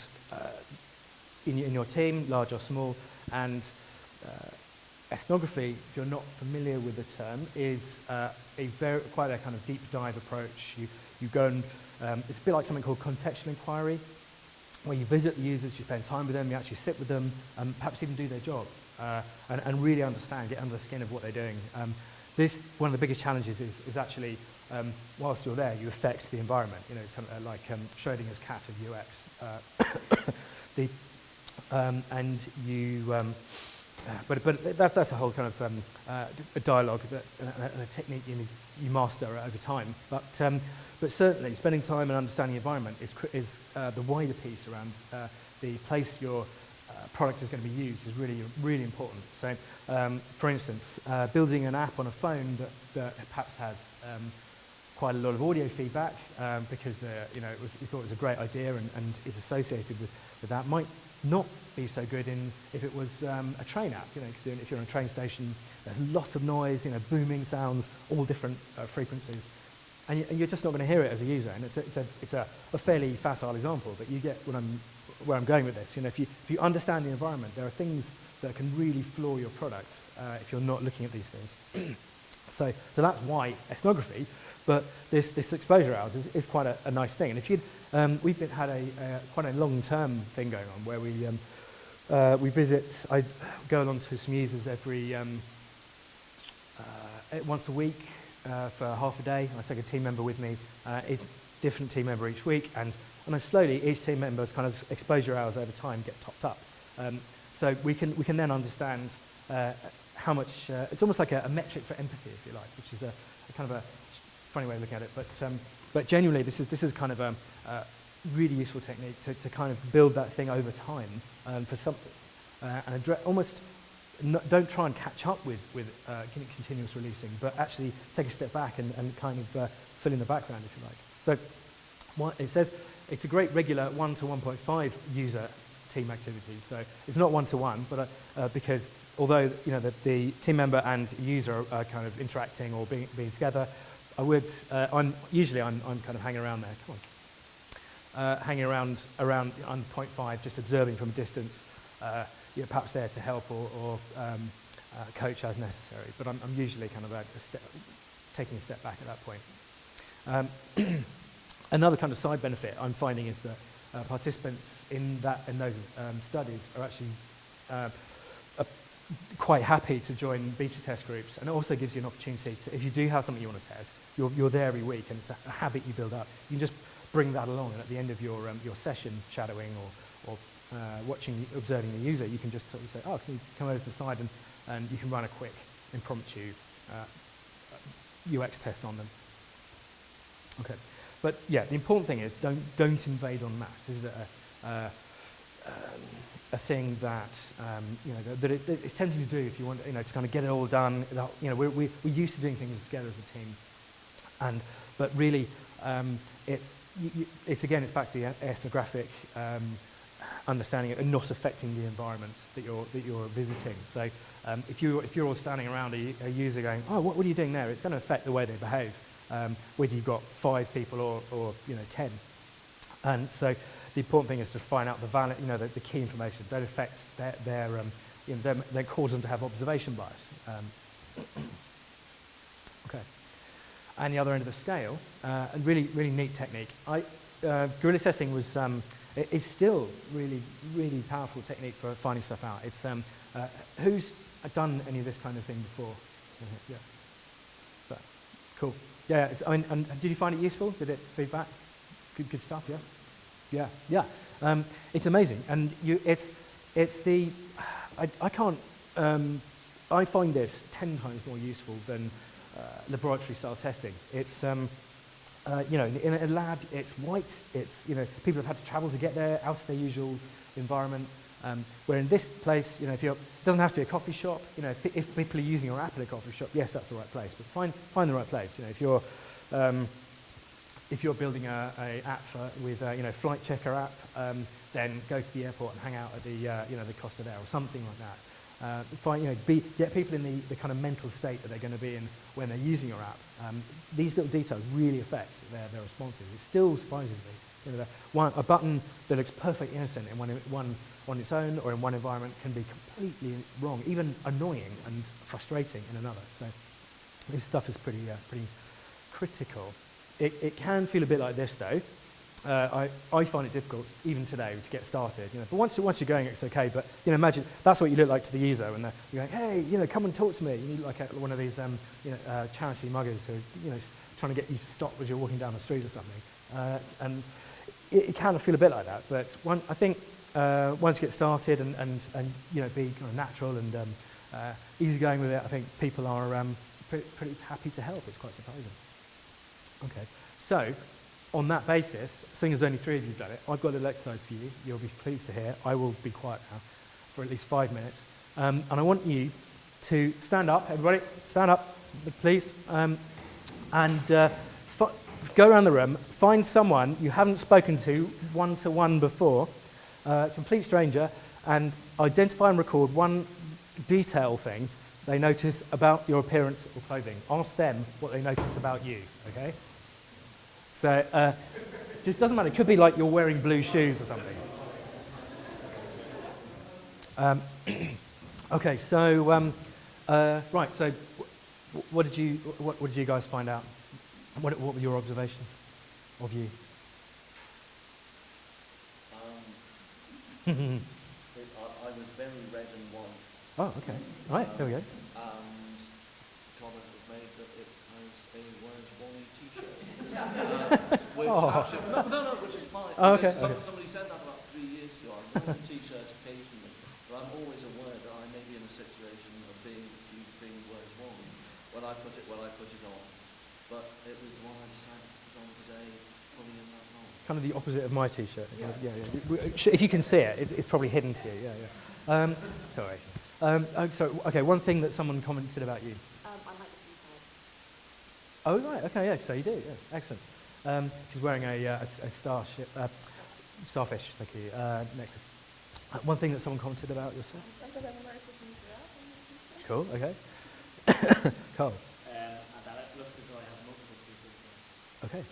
in your team, large or small, and ethnography, if you're not familiar with the term, is quite a kind of deep dive approach. You go and it's a bit like something called contextual inquiry, where you visit the users, you spend time with them, you actually sit with them, perhaps even do their job, and really understand, get under the skin of what they're doing. One of the biggest challenges is actually, whilst you're there, you affect the environment. It's kind of like Schrodinger's cat of UX. And you, but that's a whole kind of a dialogue and a technique you master over time. But certainly, spending time and understanding the environment is the wider piece around the place your product is going to be used is really, really important. So, for instance, building an app on a phone that perhaps has quite a lot of audio feedback because you thought it was a great idea and is associated with that might not be so good if it was a train app. Because if you're on a train station, there's lots of noise, booming sounds, all different frequencies. And you're just not going to hear it as a user. And it's a fairly facile example, but you get where I'm going with this. If you understand the environment, there are things that can really floor your product if you're not looking at these things. So that's why ethnography, but this exposure hours is quite a nice thing. And if we've had quite a long-term thing going on where we visit. I go along to some users every once a week. For half a day. I take a team member with me, a different team member each week, and then slowly each team member's kind of exposure hours over time get topped up. So we can then understand how much. It's almost like a metric for empathy, if you like, which is a kind of a funny way of looking at it. But genuinely, this is kind of a really useful technique to kind of build that thing over time for something and almost. Don't try and catch up with continuous releasing, but actually take a step back and kind of fill in the background, if you like. So it says it's a great regular 1 to 1.5 user team activity. So it's not 1-to-1, but because although the team member and user are kind of interacting or being together, I'm kind of hanging around there. Come on, hanging around on 0.5, just observing from a distance. Perhaps there to help or coach as necessary, but I'm usually kind of taking a step back at that point. Another kind of side benefit I'm finding is that participants in those studies are actually quite happy to join beta test groups, and it also gives you an opportunity to, if you do have something you want to test, you're there every week, and it's a habit you build up. You can just bring that along, and at the end of your session, shadowing or observing the user, you can just sort of say, oh, can you come over to the side and you can run a quick impromptu UX test on them. Okay, but yeah, the important thing is don't invade en masse. This is a thing that that it's tempting to do if you want to kind of get it all done. We're used to doing things together as a team, but really it's back to the ethnographic. Understanding it and not affecting the environment that you're visiting. So if you're all standing around a user going, oh, what are you doing there? It's going to affect the way they behave, whether you've got 5 people or 10. And so the important thing is to find out the key information that affects that cause them to have observation bias. Okay. And the other end of the scale, a really, really neat technique. Guerrilla testing was. It's still really, really powerful technique for finding stuff out. It's who's done any of this kind of thing before? Yeah. But, cool. Yeah, I mean, and did you find it useful? Did it feedback? Good stuff, yeah? Yeah. It's amazing, and I can't, I find this 10 times more useful than laboratory-style testing. It's, in a lab, it's white, people have had to travel to get there, out of their usual environment, where in this place, it doesn't have to be a coffee shop. If people are using your app at a coffee shop, yes, that's the right place, but find the right place. If you're building a app with flight checker app, then go to the airport and hang out at the Costa there or something like that. Get people in the kind of mental state that they're going to be in when they're using your app. These little details really affect their responses. It still surprises me. A button that looks perfectly innocent in one on its own or in one environment can be completely wrong, even annoying and frustrating in another. So this stuff is pretty critical. It can feel a bit like this though. I find it difficult even today to get started. But once you're going, it's okay. But imagine that's what you look like to the user, and you're going, hey, come and talk to me. You need like one of these charity muggers who are trying to get you to stop as you're walking down the street or something. And it can feel a bit like that. But I think once you get started and be kind of natural and easygoing with it, I think people are pretty happy to help. It's quite surprising. Okay, so on that basis, seeing as only 3 of you have done it, I've got a little exercise for you. You'll be pleased to hear. I will be quiet now for at least 5 minutes. And I want you to stand up, everybody, stand up, please, and go around the room, find someone you haven't spoken to one-to-one before, complete stranger, and identify and record one detail thing they notice about your appearance or clothing. Ask them what they notice about you, okay? So, just doesn't matter. It could be like you're wearing blue shoes or something. Okay, so, right, so what did you guys find out? What were your observations of you? I was very red and white. Oh, okay. Right, there we go. And comment was made that it has a Where's Wally t-shirt. Which actually, which is fine. Oh, okay, Somebody said that about 3 years ago. I wear a t-shirt occasionally, but I'm always aware that I may be in a situation of being accused of being Where's Wally when I put it on. But it was the one I decided to put on today, fully in that role. Kind of the opposite of my t-shirt. Yeah. If you can see it, it's probably hidden to you. Yeah. Sorry. Okay, one thing that someone commented about you. I like the seaside. Oh, right, okay, yeah, so you do, yeah, excellent. She's wearing a starfish, thank you, necklace. One thing that someone commented about yourself? Cool, okay. Carl? That it looks as though I have multiple people. Okay.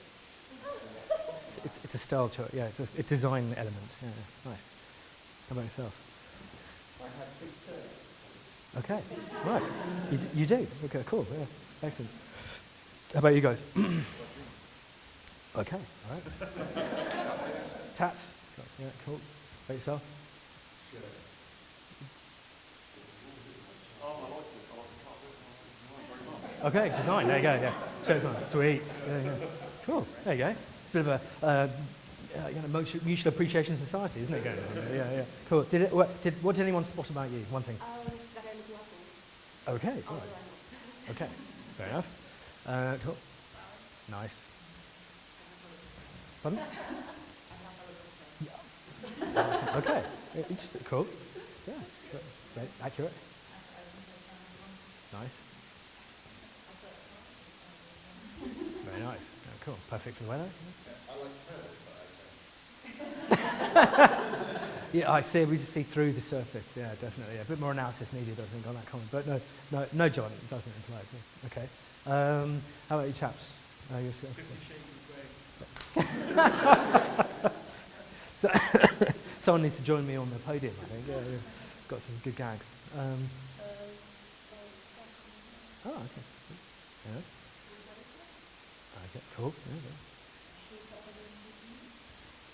It's a style choice, yeah, it's a design element, yeah, nice. How about yourself? I have big fur. Okay, right. You do? Okay, cool, yeah, excellent. How about you guys? Okay, all right. Tats? Yeah, cool. How about yourself? Okay, design, there you go, yeah. Show design, sweet. Yeah. Cool, there you go. It's a bit of a mutual appreciation society, isn't it? Going on? Yeah. Cool. What did anyone spot about you? One thing. That I look awesome. Okay, cool. Okay, fair enough. Cool. Nice. Pardon? Yeah. Okay, interesting. Cool. Yeah, great. Accurate. Nice. Very nice. Yeah, cool. Perfect for the weather. Yeah, I see. We just see through the surface. Yeah, definitely. Yeah. A bit more analysis needed, I think, on that comment. But no, John, it doesn't imply it. Okay. How about you chaps? 50 Shades of Grey. So, someone needs to join me on the podium, I think. Yeah. Got some good gags. Oh, okay. Yeah. Okay, cool.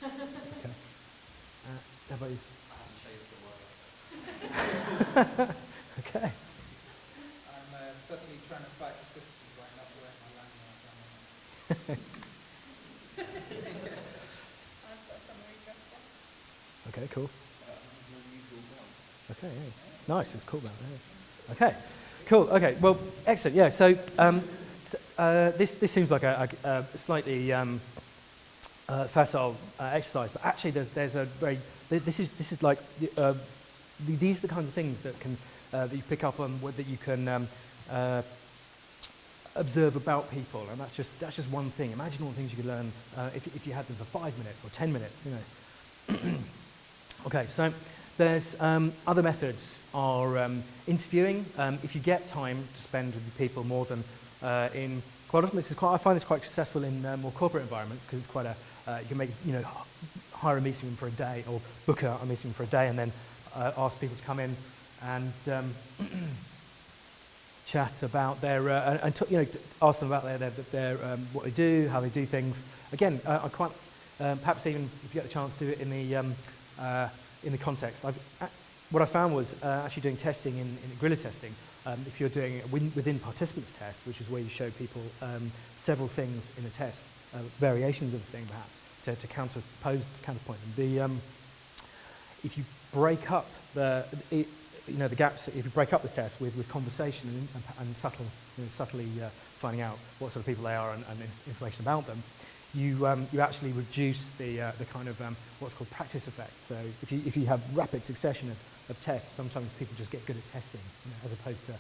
Yeah. Okay. How about you? Okay. I'm certainly trying to fight the system by not wearing my lanyard. I've got a summary draft one. Okay, cool. An unusual one. Okay, yeah. Nice, it's cool about that. Okay, cool. Okay, well, excellent. Yeah, so this seems like a slightly facile exercise, but actually there's a very this is like these are the kinds of things that can that you pick up on, that you can observe about people, and that's just one thing. Imagine all the things you could learn if you had them for 5 minutes or 10 minutes, you know. Okay, so there's other methods are interviewing. If you get time to spend with people more than in quite often, I find this quite successful in more corporate environments, because it's quite a you can make, you know, hire a meeting room for a day, or book a meeting room for a day, and then ask people to come in and chat about their you know, ask them about their what they do, how they do things. Again, I quite perhaps even if you get the chance to do it in the context. What I found was actually doing testing in guerrilla testing. If you're doing a within participants test, which is where you show people several things in a test, variations of a thing perhaps, to counterpoint them. If you break up the gaps, if you break up the test with conversation and subtly finding out what sort of people they are and information about them, you actually reduce the kind of what's called practice effect. So if you have rapid succession of tests, sometimes people just get good at testing, you know, as opposed to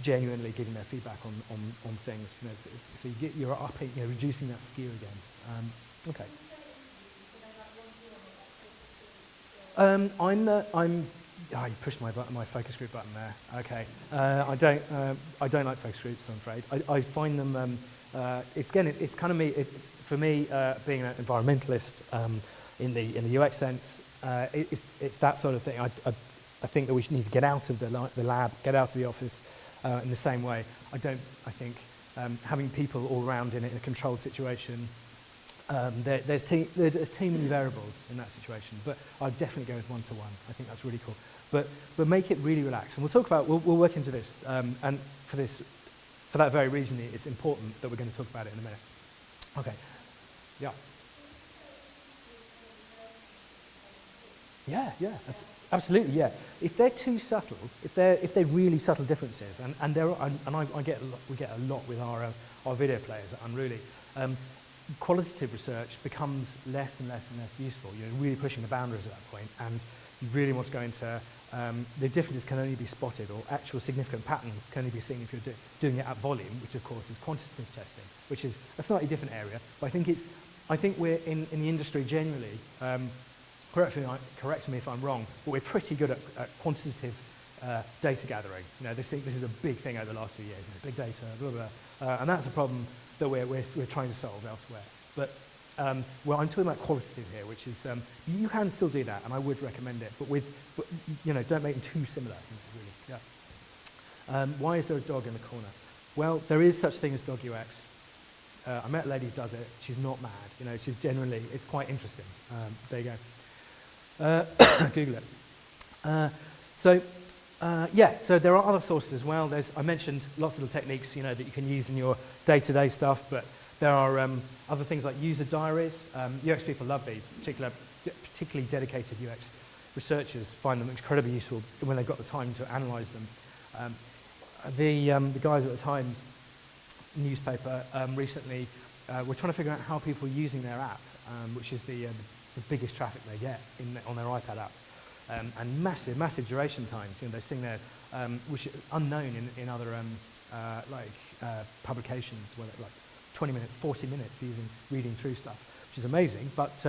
genuinely giving their feedback on things. You know, so you're upping, you know, reducing that skew again. Okay. Oh, you pushed my focus group button there. Okay. I don't like focus groups, I'm afraid. I find them. It's kind of me. It's for me, being an environmentalist in the UX sense. It's that sort of thing. I think that we need to get out of the lab, get out of the office in the same way. I think having people all around in a controlled situation. There's team and variables in that situation, but I'd definitely go with one-to-one. I think that's really cool. But make it really relaxed, and we'll talk about. We'll work into this, and for that very reason, it's important that we're going to talk about it in a minute. Okay. Yeah. Yeah, absolutely. Yeah. If they're too subtle, if they're really subtle differences, and we get a lot with our video players at Unruly. Qualitative research becomes less and less useful. You're really pushing the boundaries at that point, and you really want to go into the differences can only be spotted, or actual significant patterns can only be seen if you're doing it at volume, which of course is quantitative testing, which is a slightly different area. But I think we're in the industry generally. Correct me if I'm wrong, but we're pretty good at quantitative data gathering. You know, this is a big thing over the last few years. You know, big data, blah blah, and that's a problem that we're trying to solve elsewhere. But well, I'm talking about qualitative here, which is you can still do that, and I would recommend it, but you know, don't make them too similar. Really, yeah. Why is there a dog in the corner? Well, there is such thing as dog UX. I met a lady who does it. She's not mad. You know, she's generally, it's quite interesting. There you go. Google it. So there are other sources as well. I mentioned lots of the techniques, you know, that you can use in your day-to-day stuff, but there are other things like user diaries. UX people love these, particularly dedicated UX researchers find them incredibly useful when they've got the time to analyze them. The guys at the Times newspaper recently were trying to figure out how people are using their app, which is the biggest traffic they get on their iPad app. And massive duration times. You know, they're seeing there, which is unknown in other publications, where they're like 20 minutes, 40 minutes reading through stuff, which is amazing. But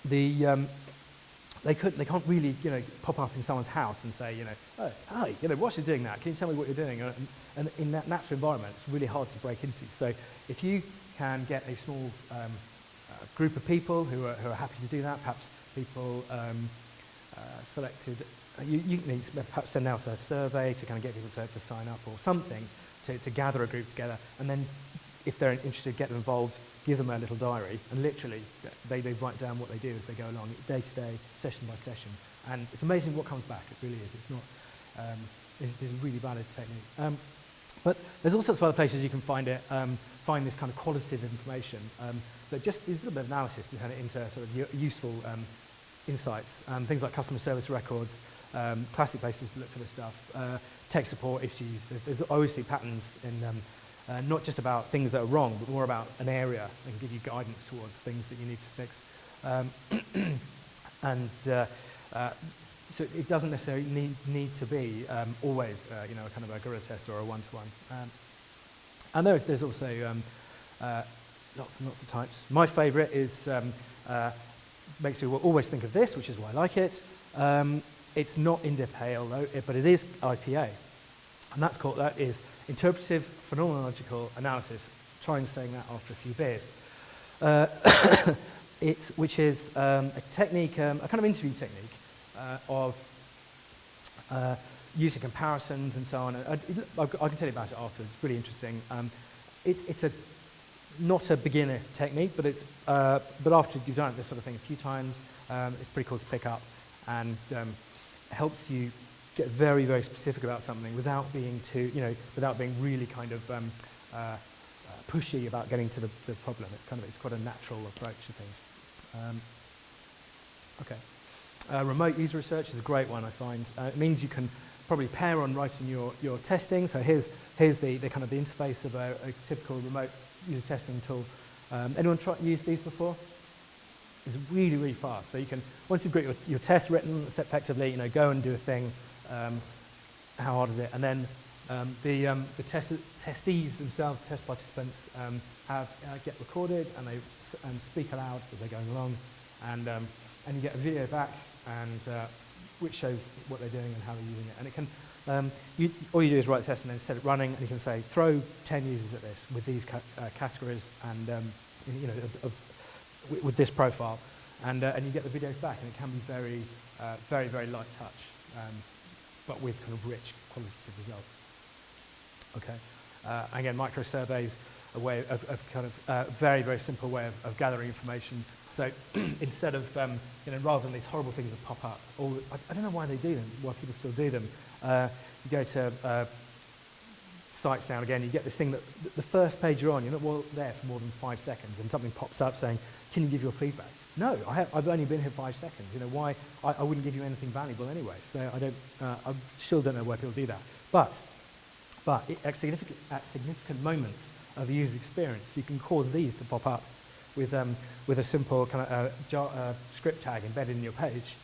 they can't really, you know, pop up in someone's house and say, you know, oh, hi, you know, whilst you're doing that, can you tell me what you're doing? And in that natural environment, it's really hard to break into. So if you can get a small group of people who are happy to do that, perhaps people selected, you can perhaps send out a survey to kind of get people to sign up or something to gather a group together, and then if they're interested, get them involved, give them a little diary, and literally they write down what they do as they go along, day to day, session by session, and it's amazing what comes back. It really is. It's not. It's a really valid technique. But there's all sorts of other places you can find it, find this kind of qualitative information that just is a little bit of analysis to turn it into sort of useful insights. Things like customer service records, classic places to look for this stuff, tech support issues. There's I always see patterns in not just about things that are wrong, but more about an area and give you guidance towards things that you need to fix. So it doesn't necessarily need to be always, you know, a kind of a gorilla test or a one-to-one. And there's also lots and lots of types. My favourite is makes me always think of this, which is why I like it. It's not India Pale, though, but it is IPA, and that is interpretive phenomenological analysis. Trying saying that after a few beers. Which is a technique, a kind of interview technique of using comparisons and so on. I can tell you about it afterwards. It's really interesting. It's not a beginner technique, but but after you've done this sort of thing a few times, it's pretty cool to pick up, and helps you get very, very specific about something without being without being really kind of pushy about getting to the problem. It's quite a natural approach to things. Remote user research is a great one, I find. It means you can probably pair on writing your testing. So here's the kind of the interface of a typical remote user testing tool. Anyone use these before? It's really, really fast. So you can, once you've got your test written effectively, go and do a thing. How hard is it? And then the testees themselves, test participants, get recorded and speak aloud as they're going along, and you get a video back which shows what they're doing and how they're using it. And it can all you do is write the test and then set it running, and you can say throw 10 users at this with these categories and with this profile, and you get the videos back, and it can be very, very, very light touch, but with kind of rich qualitative results. Okay. Again, micro surveys, a way of kind of very, very simple way of gathering information. So instead of rather than these horrible things that pop up, or I don't know why they do them, why people still do them. You go to sites now and again, you get this thing that the first page you're on, you're not there for more than 5 seconds, and something pops up saying, "Can you give your feedback?" No, I've only been here 5 seconds. Why? I wouldn't give you anything valuable anyway. So I still don't know why people do that. But at significant moments of the user experience, you can cause these to pop up with a simple kind of script tag embedded in your page,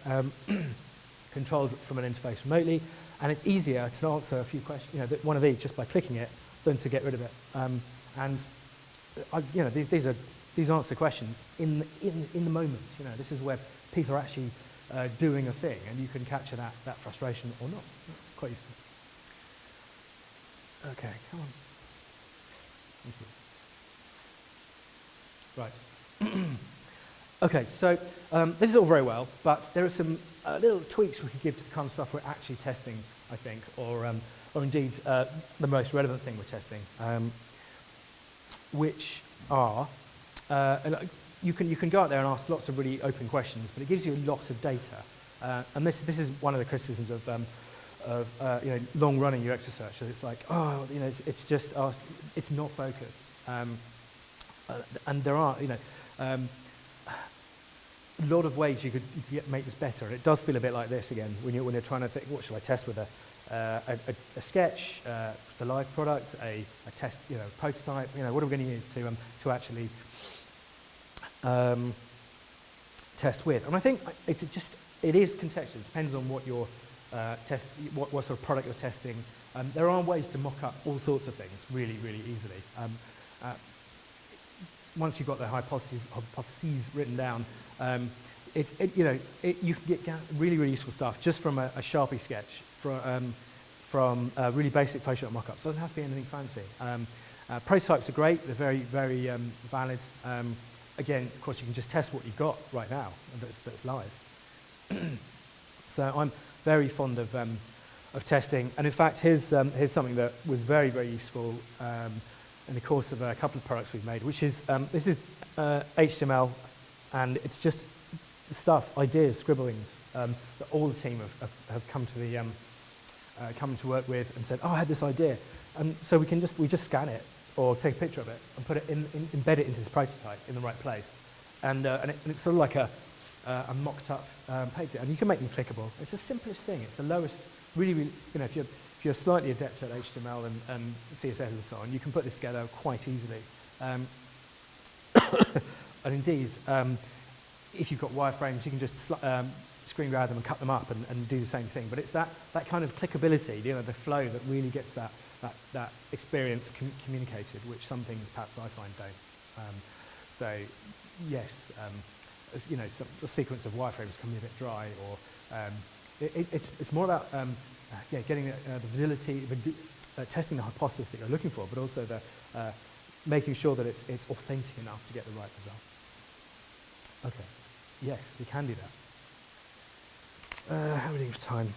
controlled from an interface remotely, and it's easier to answer a few questions, one of these just by clicking it, than to get rid of it. These answer questions in the moment. This is where people are actually doing a thing, and you can capture that frustration or not. It's quite useful. Okay, come on. Thank you. Right. Okay, so this is all very well, but there are some little tweaks we could give to the kind of stuff we're actually testing, I think, or indeed the most relevant thing we're testing, which are you can go out there and ask lots of really open questions, but it gives you a lot of data, and this is one of the criticisms of long-running UX research. So it's like, it's just it's not focused, and there are a lot of ways you could make this better, and it does feel a bit like this again when you're trying to think, what should I test with a sketch, the live product, a test, prototype, what are we going to use to actually test with? And I think it is contextual. It depends on what your what sort of product you're testing. There are ways to mock up all sorts of things really, really easily. Once you've got the hypotheses written down, you can get really, really useful stuff just from a Sharpie sketch, from really basic Photoshop mock-ups. It doesn't have to be anything fancy. Prototypes are great. They're very, very valid. Again, of course, you can just test what you've got right now that's live. So I'm very fond of testing. And in fact, here's something that was very, very useful in the course of a couple of products we've made, which is, this is HTML, and it's just stuff, ideas, scribblings that all the team have come to work with and said, I had this idea. And so we just scan it or take a picture of it and put it embed it into this prototype in the right place. And it's sort of like a mocked up page. And you can make them clickable. It's the simplest thing. It's the lowest, really, if you're slightly adept at HTML and CSS and so on, you can put this together quite easily. And indeed, if you've got wireframes, you can just screen grab them and cut them up and do the same thing. But it's that kind of clickability, the flow that really gets that experience communicated, which some things perhaps I find don't. So yes, the sequence of wireframes can be a bit dry, or it's more about getting the validity, testing the hypothesis that you're looking for, but also making sure that it's authentic enough to get the right result. Okay, yes, we can do that. How are we doing for time?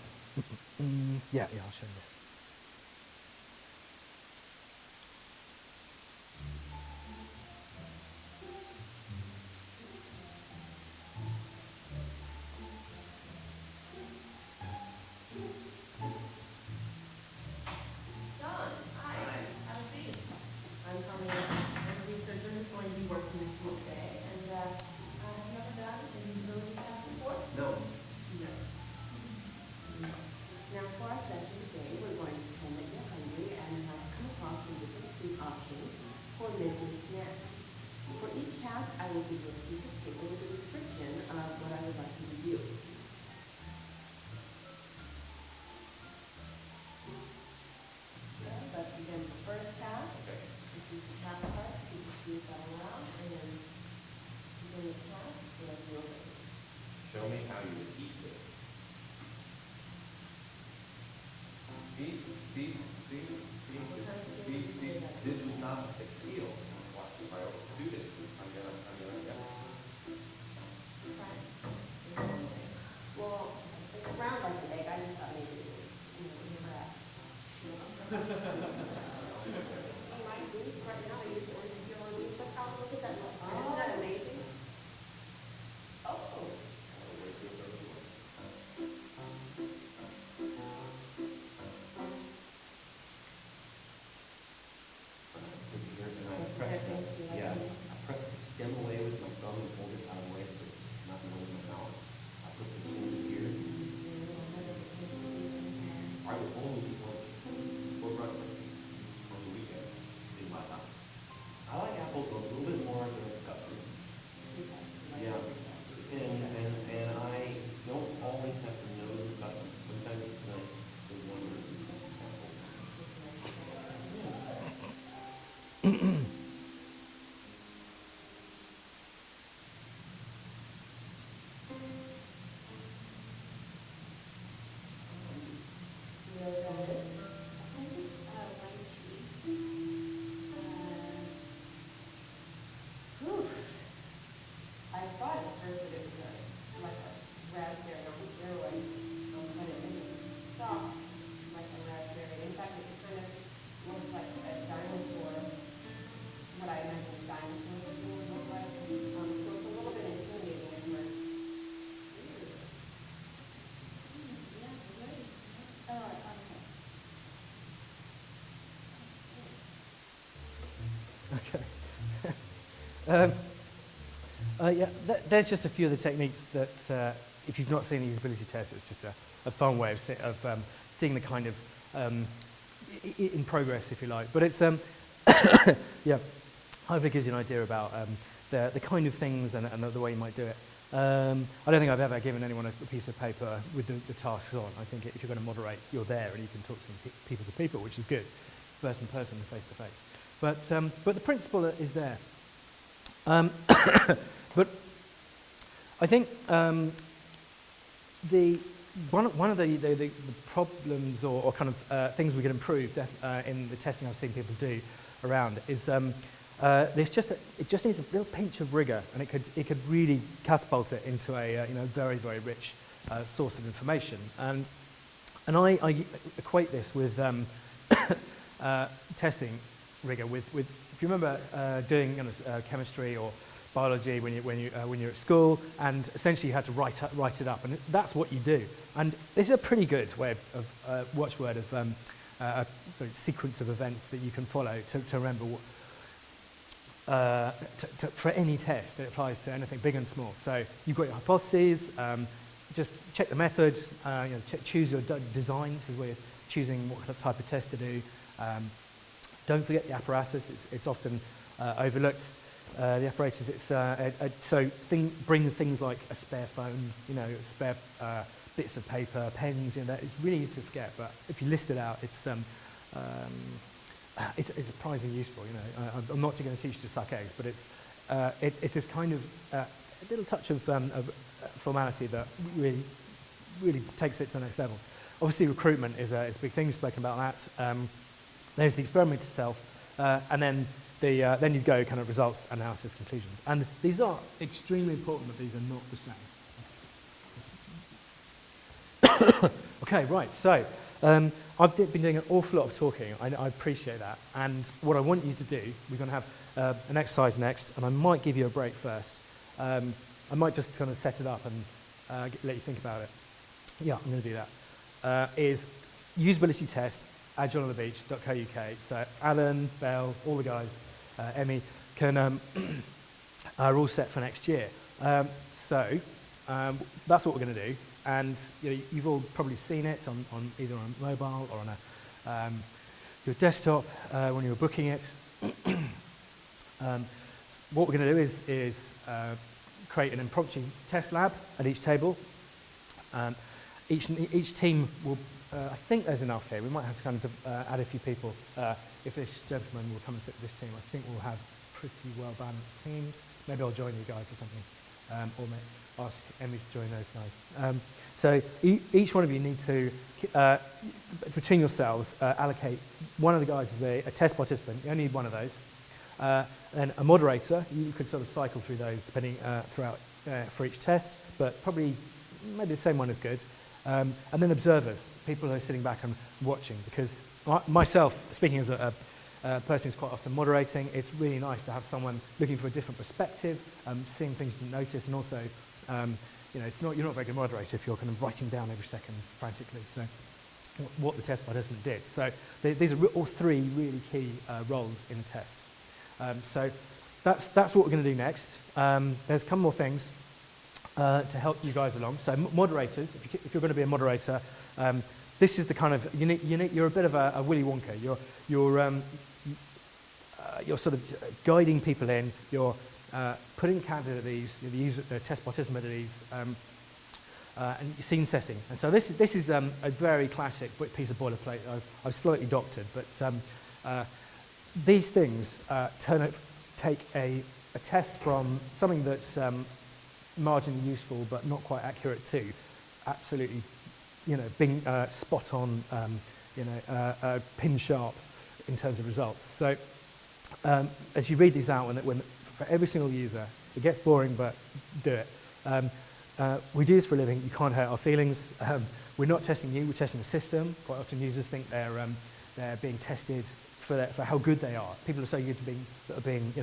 Yeah, I'll show you. Show me how you would eat this. See, this was not a big deal. Watch, if I do this, I'm gonna get it. Well, it's round like the egg. I just thought maybe it was, crap. My food right now, I use orange peel and wheat, but how look at that. Isn't that amazing? Oh. I press the stem away with my thumb and hold it out of the way so it's not going in my mouth. I put the stem here. I would only eat one for breakfast on the weekend in my house. I like apples a little bit more than a custard. Yeah. And I don't always have to know the custard. Sometimes it's nice to wonder apple. Yeah, there's just a few of the techniques that, if you've not seen the usability test, it's just a fun way of seeing the kind of in progress, if you like. But it's yeah, hopefully it gives you an idea about the kind of things and the way you might do it. I don't think I've ever given anyone a piece of paper with the tasks on. I think if you're going to moderate, you're there and you can talk to people to people, which is good, person to person, face to face. But the principle is there. But I think one of the problems or kind of things we can improve in the testing I've seen people do around is it just needs a little pinch of rigor, and it could really catapult it into a very, very rich source of information. And I equate this with testing rigor with if you remember doing chemistry or biology when you're at school, and essentially you had to write it up, and that's what you do. And this is a pretty good way of watchword of a sort of sequence of events that you can follow to remember what, for any test. It applies to anything big and small. So you've got your hypotheses, just check the methods, choose your design, this is where you're choosing what type of test to do. Don't forget the apparatus, it's often overlooked. The apparatus, bring things like a spare phone, spare bits of paper, pens, it's really easy to forget, but if you list it out, it's surprisingly useful, I'm not going to teach you to suck eggs, but it's this kind of a little touch of formality that really takes it to the next level. Obviously, recruitment is a big thing. We've spoken about that. There's the experiment itself, and then you go kind of results, analysis, conclusions. And these are extremely important, but these are not the same. Okay, right. So I've been doing an awful lot of talking. I appreciate that. And what I want you to do, we're going to have an exercise next, and I might give you a break first. I might just kind of set it up and let you think about it. Yeah, I'm going to do that. Is usability test, agileonthebeach.co.uk. So Alan, Belle, all the guys, Emmy, are all set for next year. So that's what we're going to do. And you've all probably seen it on either on mobile or on your desktop when you were booking it. What we're going to do is create an impromptu test lab at each table. Each team will, I think there's enough here. We might have to kind of add a few people. If this gentleman will come and sit with this team, I think we'll have pretty well-balanced teams. Maybe I'll join you guys or something, or ask Emmy to join those guys. So each one of you need to, between yourselves, allocate one of the guys as a test participant. You only need one of those. Then a moderator. You could sort of cycle through those depending throughout for each test, but probably maybe the same one is good. And then observers, people who are sitting back and watching, because myself, speaking as a person who's quite often moderating, it's really nice to have someone looking for a different perspective, seeing things you didn't notice, and also, you're not a very good moderator if you're kind of writing down every second frantically. So, what the test participant did. So, these are all three really key roles in a test. So, that's what we're going to do next. There's a couple more things to help you guys along. So, moderators, if you're going to be a moderator, this is the kind of you're a bit of a Willy Wonka. You're sort of guiding people in. You're putting candidate at ease, the test participant at ease, and scene setting. And so this is a very classic piece of boilerplate I've slightly doctored, but these things take a test from something that's marginally useful but not quite accurate to absolutely, being spot on, pin sharp in terms of results. So as you read these out, when for every single user, it gets boring, but do it. We do this for a living. You can't hurt our feelings. We're not testing you. We're testing the system. Quite often, users think they're being tested for how good they are. People are so good that are being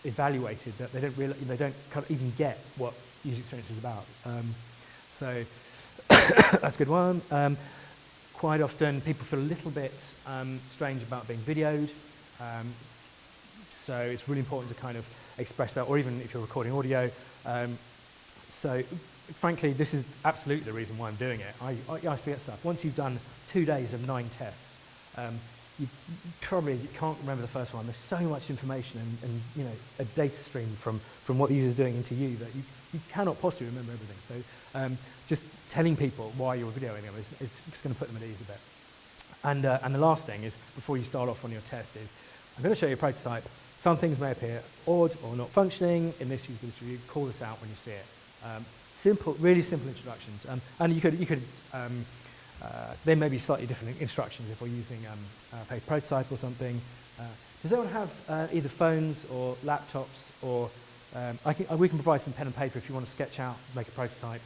evaluated that they don't really, they don't kind of even get what user experience is about. So that's a good one. Quite often, people feel a little bit strange about being videoed. So it's really important to kind of express that, or even if you're recording audio. So frankly, this is absolutely the reason why I'm doing it. I forget stuff. Once you've done 2 days of 9 tests, you probably can't remember the first one. There's so much information and a data stream from what the user's doing into you that you cannot possibly remember everything. So just telling people why you're videoing them it's just going to put them at ease a bit. And the last thing is, before you start off on your test, is I'm going to show you a prototype. Some things may appear odd or not functioning. In this usability review, call this out when you see it. Really simple introductions. And you could there may be slightly different instructions if we're using a prototype or something. Does anyone have either phones or laptops, or we can provide some pen and paper if you want to sketch out, make a prototype.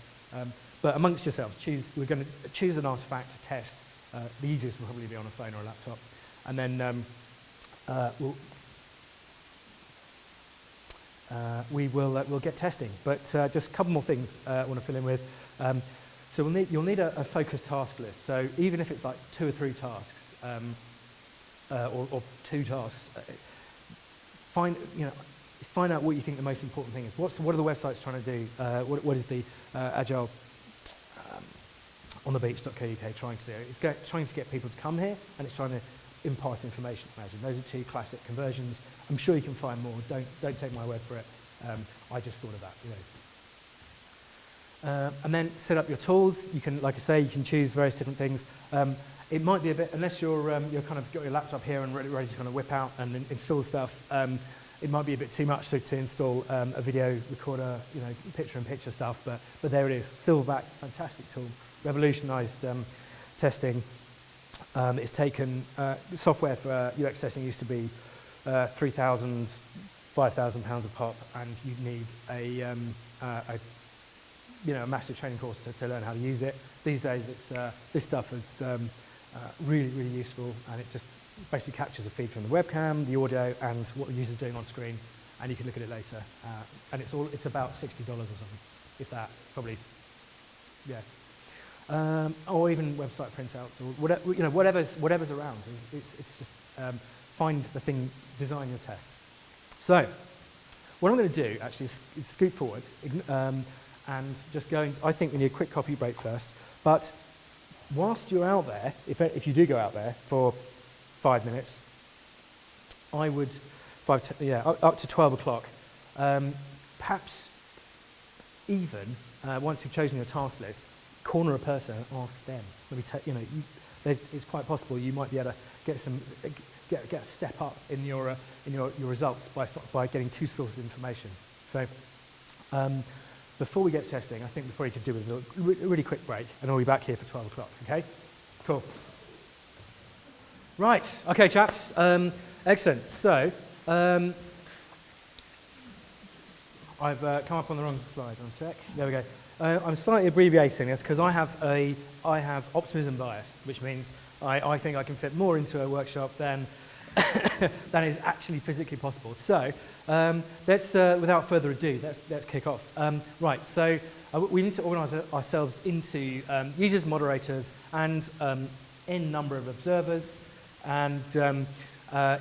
But amongst yourselves, we're going to choose an artifact to test. The easiest will probably be on a phone or a laptop, and then we'll get testing. But just a couple more things I want to fill in with. So you'll need a focused task list. So even if it's like 2 or 3 tasks, or 2 tasks. Find out what you think the most important thing is. What are the websites trying to do? What is the Agile On The Beach.co.uk trying to do? It's trying to get people to come here, and it's trying to impart information. Imagine those are 2 classic conversions. I'm sure you can find more. Don't take my word for it. I just thought of that. And then set up your tools. You can, like I say, you can choose various different things. It might be a bit, unless you're kind of got your laptop here and ready to kind of whip out and install stuff. It might be a bit too much to install a video recorder, picture-in-picture stuff. But there it is, Silverback, fantastic tool, revolutionised testing. It's taken software for UX testing used to be £3,000, £5,000 a pop, and you'd need a massive training course to learn how to use it. These days, this stuff is really, really useful, and it just basically captures a feed from the webcam, the audio, and what the user's doing on screen, and you can look at it later. And it's about $60 or something, if that, probably, yeah. Or even website printouts, or whatever's around. It's just find the thing, design your test. So, what I'm going to do actually is scoot forward and just I think we need a quick coffee break first. But whilst you're out there, if you do go out there for 5 minutes, I would up to 12 o'clock. Perhaps even once you've chosen your task list, corner a person and ask them. Maybe it's quite possible you might be able to get a step up in your results by getting 2 sources of information. So before we get to testing, I think we probably could do a really quick break, and I'll be back here for 12 o'clock. Okay, cool. Right. Okay, chaps. Excellent. So I've come up on the wrong slide. One sec. There we go. I'm slightly abbreviating this because I have optimism bias, which means I think I can fit more into a workshop than is actually physically possible. So let's, without further ado, let's kick off. Right. So we need to organise ourselves into users, moderators, and n number of observers. And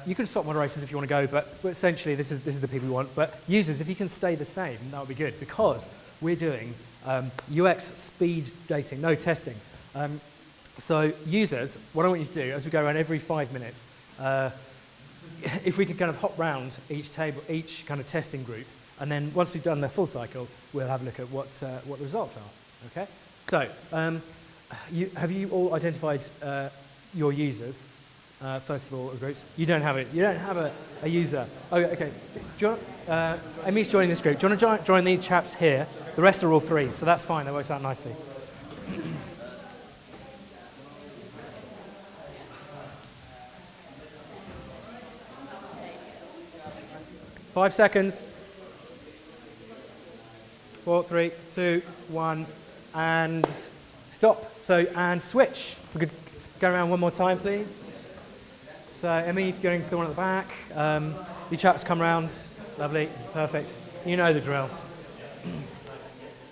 you can swap moderators if you want to go, but essentially this is the people we want. But users, if you can stay the same, that would be good, because we're doing UX speed dating, no testing. So users, what I want you to do, as we go around every 5 minutes, if we could kind of hop round each table, each kind of testing group, and then once we've done the full cycle, we'll have a look at what the results are. Okay. So have you all identified your users? First of all, groups. You don't have it. You don't have a user. Oh, okay. Do you want, Amy's joining this group. Do you want to join these chaps here? The rest are all 3, so that's fine. That works out nicely. Five seconds. 4, 3, 2, 1, and stop. So, and switch. We could go around one more time, please. So, Emmy, going to the one at the back. You chaps come round. Lovely. Perfect. You know the drill.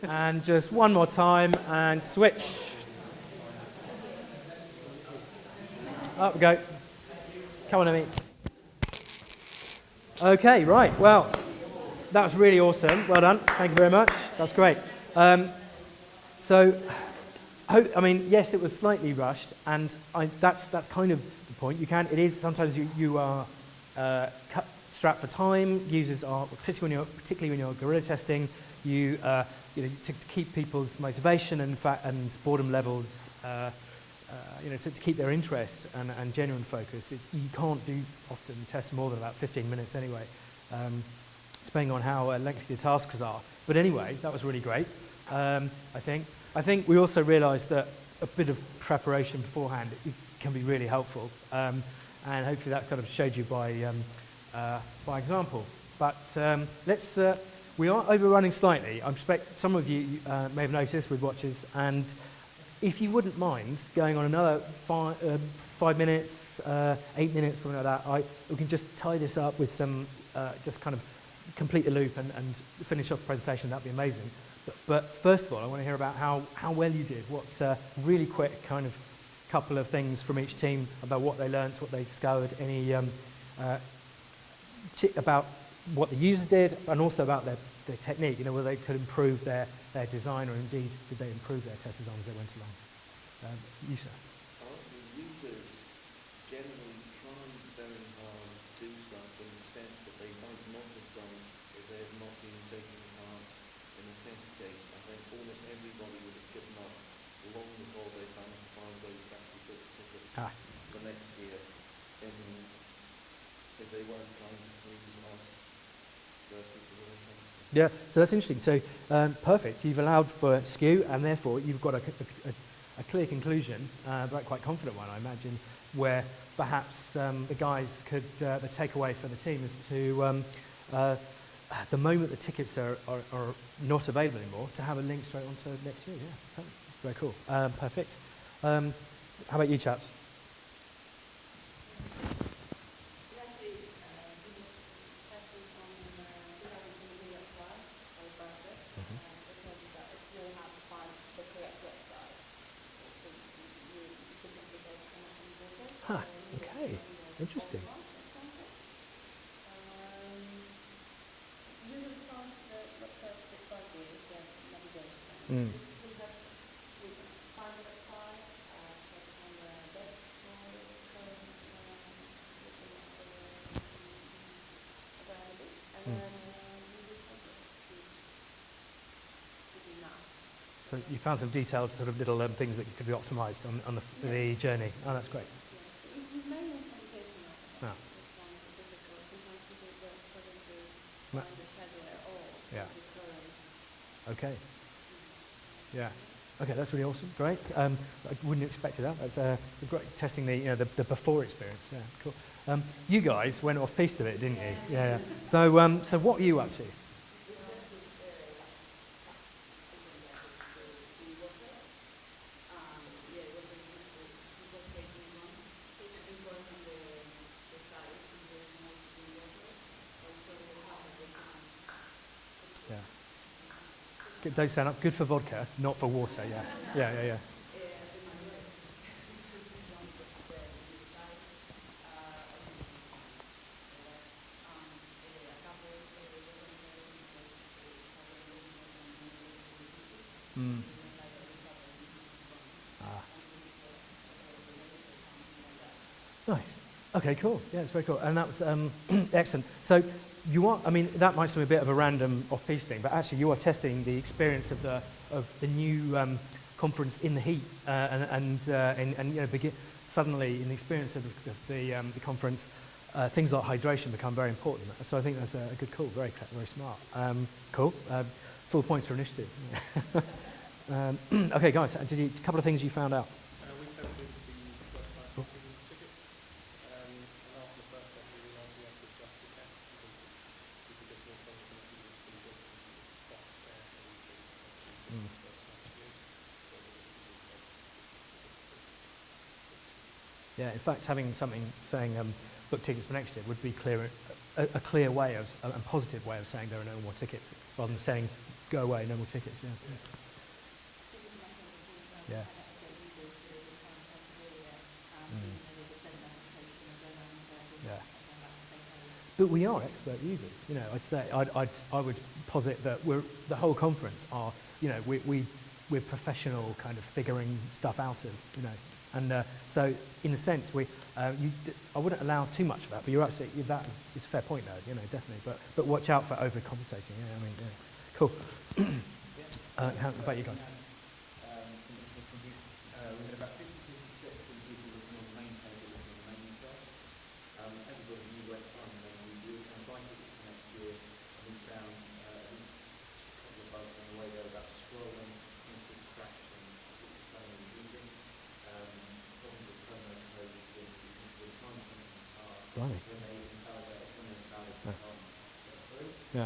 And just one more time, and switch. Up we go. Come on, Emmy. Okay, right. Well, that was really awesome. Well done. Thank you very much. That's great. Yes, it was slightly rushed, and that's kind of the point. It is sometimes you are strapped for time. Users are, particularly when you're guerrilla testing, to keep people's motivation and boredom levels, to keep their interest and genuine focus. You can't often test more than about 15 minutes anyway, depending on how lengthy the tasks are. But anyway, that was really great. I think we also realised that a bit of preparation beforehand can be really helpful, and hopefully that's kind of showed you by example. But we are overrunning slightly. I expect some of you may have noticed with watches, and if you wouldn't mind going on another 5 minutes, 8 minutes, something like that, we can just tie this up with some, just kind of complete the loop and finish off the presentation. That'd be amazing. But first of all, I want to hear about how well you did. What really quick kind of couple of things from each team about what they learnt, what they discovered, any about what the users did, and also about their technique, whether they could improve their design, or indeed did they improve their test design as they went along. You, sir? The users generally try very hard to do stuff in the sense that they might not have done if they had not been taking part in a test case. I think almost everybody would have given up long before they managed to find ways to actually put the ticket for next year if they weren't trying to please us, the people who were interested. Yeah, so that's interesting. So perfect. You've allowed for skew, and therefore you've got a clear conclusion, but quite confident one, I imagine, where perhaps the guys could, the takeaway for the team is to, the moment the tickets are not available anymore, to have a link straight onto next year. Yeah, very cool. Perfect. How about you, chaps? Huh, okay, interesting. Mm. So you found some detailed sort of little things that could be optimised on the journey. Oh, that's great. Ah. Yeah. Okay. Yeah. Okay, that's really awesome. Great. I wouldn't have expected that. That's great testing the before experience. Yeah, cool. You guys went off piste of it, didn't you? Yeah. So what were you up to? Don't stand up. Good for vodka, not for water. Yeah. Mm. Nice. Okay, cool. Yeah, it's very cool. And that was excellent. So you are, I mean, that might seem a bit of a random off-piste thing, but actually you are testing the experience of the new conference in the heat, and suddenly in the experience of the conference, things like hydration become very important. So I think that's a good call. Very smart. Cool. Full points for initiative. Okay, guys, a couple of things you found out. We tested the website for tickets, and after the first test we realised we had to adjust the test because we could get more functionality with the stuff there, so we could Yeah, in fact, having something saying book tickets for next year would be a clear way of, a positive way of saying there are no more tickets, rather than saying go away, no more tickets. Yeah. Yeah. But we are expert users. I'd say I would posit that the whole conference are, we're professional kind of figuring stuff outers, and so in a sense I wouldn't allow too much of that. But you're absolutely, that is a fair point though, definitely. But watch out for overcompensating. Cool. How about you guys? We had about 50 from people looking on the main page or looking on the main site. Everybody knew where to find the main review, and by tickets for next year, we found at least a couple of bugs on the way there about scrolling, into traction, tickets planning and reading, problems with promo codes, the time something hard, Blimey. when they invalidate, Yeah.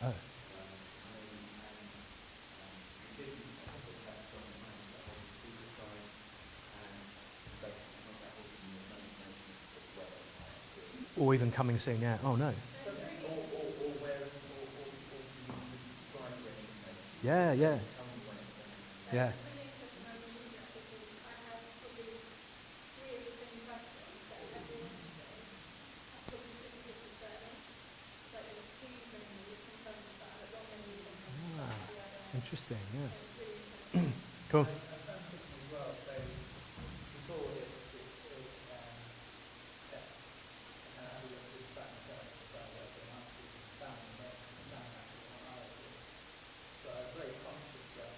Oh. Or even coming soon, yeah. Oh no. Yeah, yeah, yeah. Really interesting on the internet because I had probably 3 of the same questions that everyone did. That's probably 50-50 30. So it was 2 mainly concerns about it, 1 mainly concerns Ah, about the other. interesting, So yeah. it's really interesting. Cool. And that's something as well. So before this test, I had a look at this back myself as well, like an answer found that analysis. So I was very conscious that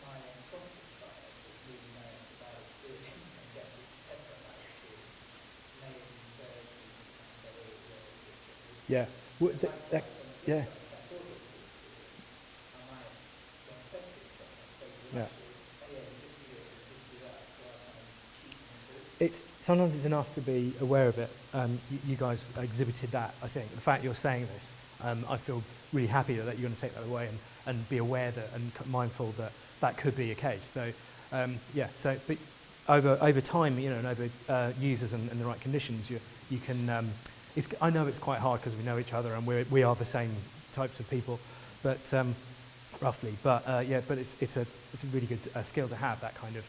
my unconscious bias of really knowing about experience and getting to test on that experience may have been very Yeah. Well, yeah. Yeah. Sometimes it's enough to be aware of it. You guys exhibited that, I think. The fact you're saying this, I feel really happy that you're going to take that away and be aware that and mindful that that could be a case. So, yeah. So, but over time, and over users and the right conditions, you can. I know it's quite hard because we know each other and we are the same types of people, but roughly. But yeah, but it's a really good skill to have, that kind of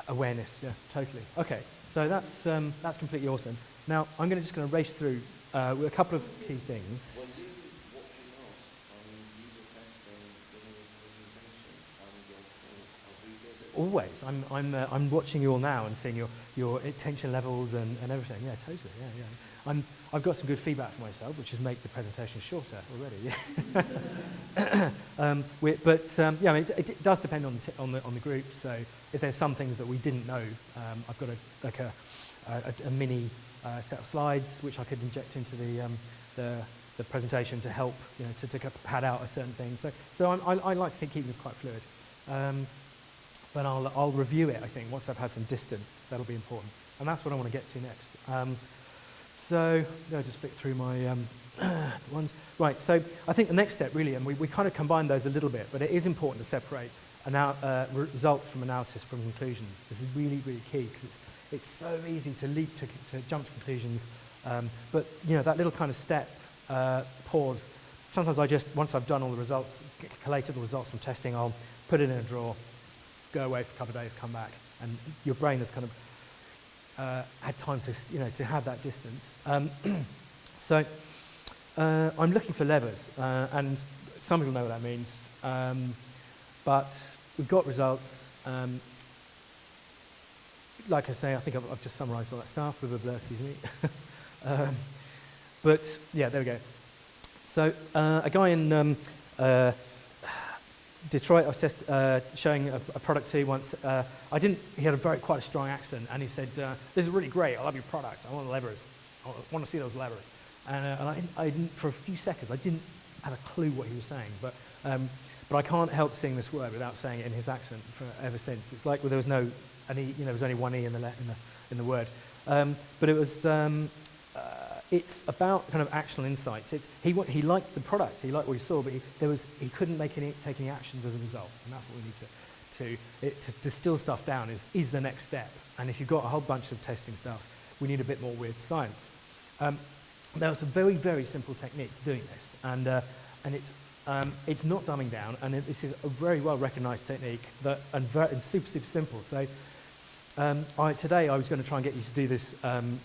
awareness. Yeah, totally. Okay, so that's completely awesome. Now I'm just going to race through with a couple of key things. When you watching us on user testing, giving a presentation, and your thoughts, have we given? Always. I'm watching you all now and seeing your attention levels and everything. Yeah, totally. Yeah. I've got some good feedback for myself, which is make the presentation shorter already. Yeah, I mean, it does depend on the group. So if there's some things that we didn't know, I've got a mini set of slides which I could inject into the presentation to help, to pad out a certain thing. So I like to keep this quite fluid. But I'll review it, I think, once I've had some distance. That'll be important. And that's what I want to get to next. So I'll just flick through my ones. Right, so I think the next step, really, and we kind of combined those a little bit, but it is important to separate results from analysis from conclusions. This is really, really key, because it's so easy to leap to jump to conclusions. But, that little kind of step, pause. Sometimes once I've done all the results, collated the results from testing, I'll put it in a drawer, go away for a couple of days, come back, and your brain has kind of had time to have that distance. So I'm looking for levers, and some people know what that means. But we've got results. Like I say, I think I've just summarised all that stuff with a blur, excuse me. But yeah, there we go. So a guy in Detroit, I was just showing a product to once. He had quite a strong accent, and he said, "This is really great. I love your products. I want the levers. I want to see those levers." And I didn't, for a few seconds, I didn't have a clue what he was saying, but I can't help seeing this word without saying it in his accent ever since. It's like there was no, there was only one e in the word, but it was. It's about kind of actionable insights. He liked the product, he liked what he saw, but he couldn't take any actions as a result, and that's what we need to distill stuff down is the next step. And if you've got a whole bunch of testing stuff, we need a bit more weird science. There was a very, very simple technique to doing this, and it's not dumbing down, and this is a very well recognised technique and super, super simple. So. Today I was going to try and get you to do this and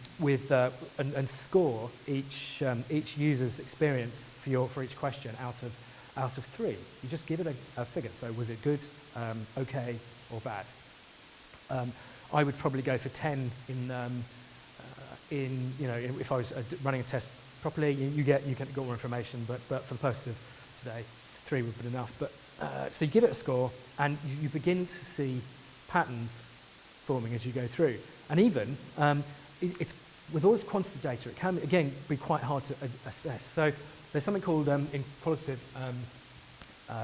score each user's experience for each question out of 3. You just give it a figure. So was it good, okay, or bad? I would probably go for 10 if I was running a test properly. You get more information, but for the purpose of today, 3 would be enough. But so you give it a score, and you begin to see patterns forming as you go through. And even, it's with all this quantitative data, it can, again, be quite hard to assess. So there's something called, in qualitative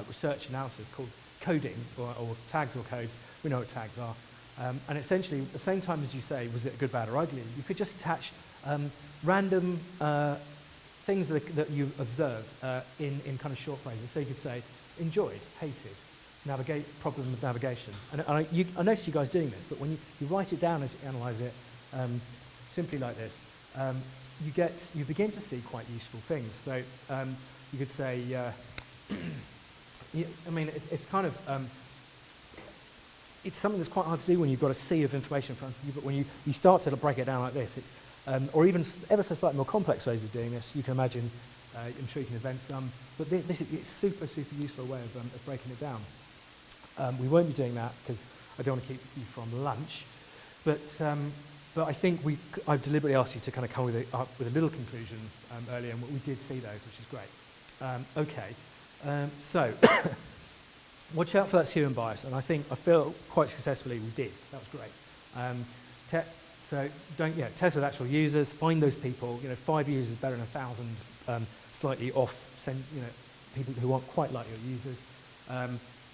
research analysis, called coding, or tags or codes. We know what tags are. And essentially, at the same time as you say, was it good, bad, or ugly, you could just attach random things that you observed in kind of short phrases. So you could say, enjoyed, hated, problem with navigation. And I noticed you guys doing this, but when you write it down as you analyse it, simply like this, you begin to see quite useful things. So you could say, Yeah, I mean, it's kind of, it's something that's quite hard to do when you've got a sea of information in front of you, but when you start to break it down like this, it's, or even ever so slightly more complex ways of doing this, you can imagine, I'm sure you can invent some, but this is it's super, super useful way of breaking it down. We won't be doing that because I don't want to keep you from lunch, but I think I've deliberately asked you to kind of come up with a little conclusion earlier, and we did see those, which is great. Okay, so watch out for that human bias, and I feel quite successfully we did. That was great. So test with actual users, find those people. 5 users is better than 1,000 slightly off, people who aren't quite like your users.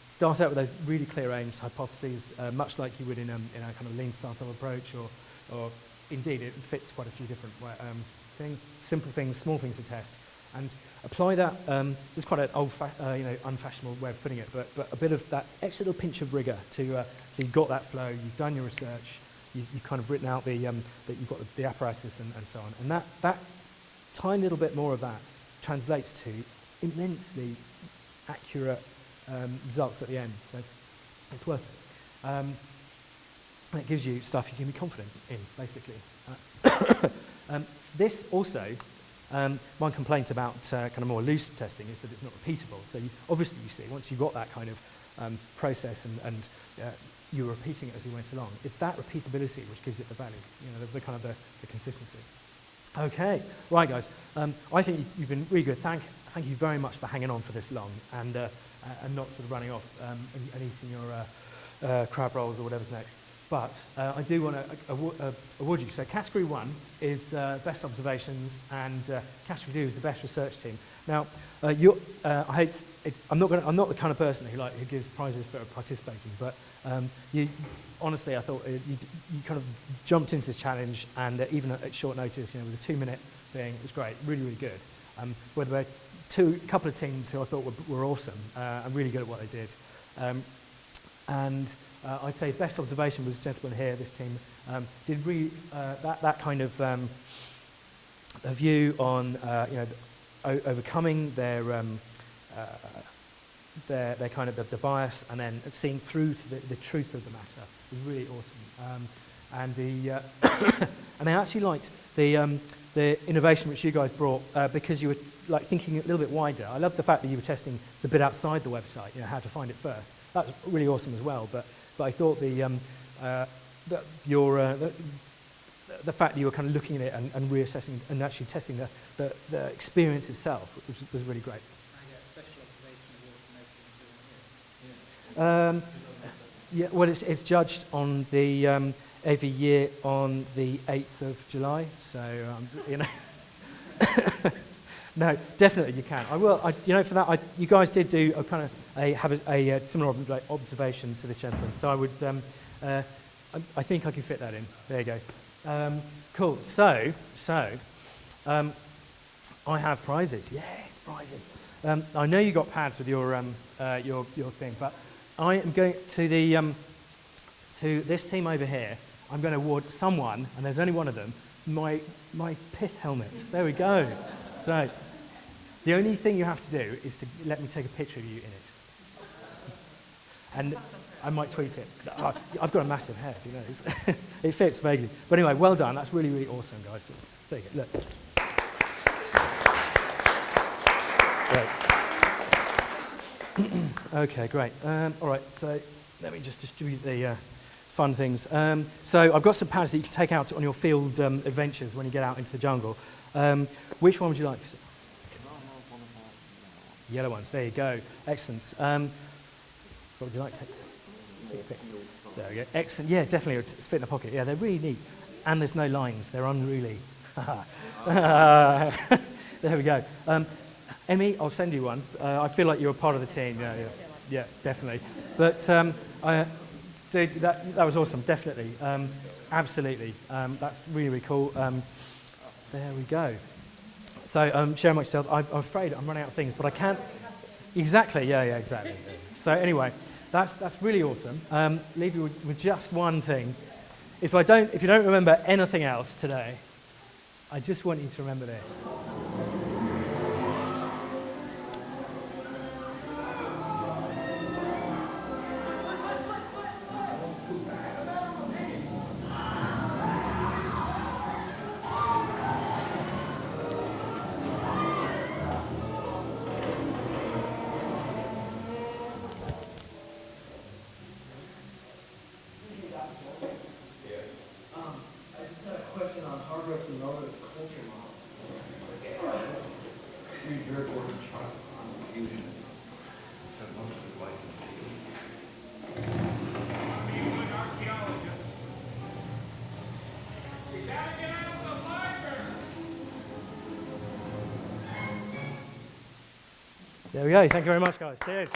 Start out with those really clear aims, hypotheses, much like you would in a kind of lean startup approach, or indeed it fits quite a few different things, simple things, small things to test, and apply that. This is quite an unfashionable way of putting it, but a bit of that extra little pinch of rigor to so you've got that flow, you've done your research, you've kind of written out that you've got the apparatus and so on, and that tiny little bit more of that translates to immensely accurate results at the end. So it's worth it. And it gives you stuff you can be confident in, basically. This also, one complaint about kind of more loose testing is that it's not repeatable. So obviously you see, once you've got that kind of process and you're repeating it as you went along, it's that repeatability which gives it the value, the kind of the consistency. Okay, right guys, I think you've been really good. Thank you very much for hanging on for this long and not sort of running off and eating your crab rolls or whatever's next. But I do want to award you. So category 1 is best observations, and category 2 is the best research team. Now, I'm not the kind of person who gives prizes for participating, but honestly, I thought you kind of jumped into this challenge, and even at short notice, with a 2-minute thing, it was great, really, really good. Whether there were a couple of teams who I thought were awesome and really good at what they did. And I'd say best observation was the gentleman here, this team, did really, that kind of a view on, overcoming their kind of the bias and then seeing through to the truth of the matter was really awesome. And I actually liked the innovation which you guys brought because you were thinking a little bit wider. I love the fact that you were testing the bit outside the website, how to find it first. That was really awesome as well. But I thought the fact that you were kind of looking at it and reassessing and actually testing the experience itself was really great. Special observation Yeah, well, it's judged on the every year on the 8th of July. So No, definitely you can. I will. For that, you guys did do a kind of have a similar observation to this gentleman. So I would. I think I can fit that in. There you go. Cool. So I have prizes. Yes, prizes. I know you got pads with your thing, but I am going to to this team over here. I'm going to award someone, and there's only one of them, my pith helmet. There we go. So the only thing you have to do is to let me take a picture of you in it. And I might tweet it. I've got a massive head, it fits vaguely. But anyway, well done. That's really, really awesome, guys. There you go. Look. Great. Okay, great. All right, so let me just distribute the fun things. So I've got some pads that you can take out on your field adventures when you get out into the jungle. Which one would you like? Yellow ones. There you go. Excellent. What would you like? Take a pic. There we go. Excellent. Yeah, definitely. It's fit in the pocket. Yeah, they're really neat. And there's no lines. They're unruly. There we go. Emmy, I'll send you one. I feel like you're a part of the team. Yeah, definitely. But dude, that was awesome. Definitely. Absolutely. That's really, really cool. There we go. So share amongst yourself. I'm afraid I'm running out of things, but I can't. Exactly. Yeah, exactly. So anyway, that's really awesome. Leave you with just one thing. If you don't remember anything else today, I just want you to remember this. another culture model. Read your word chart on fusion. That most of the life. There we go. Thank you very much, guys. Cheers.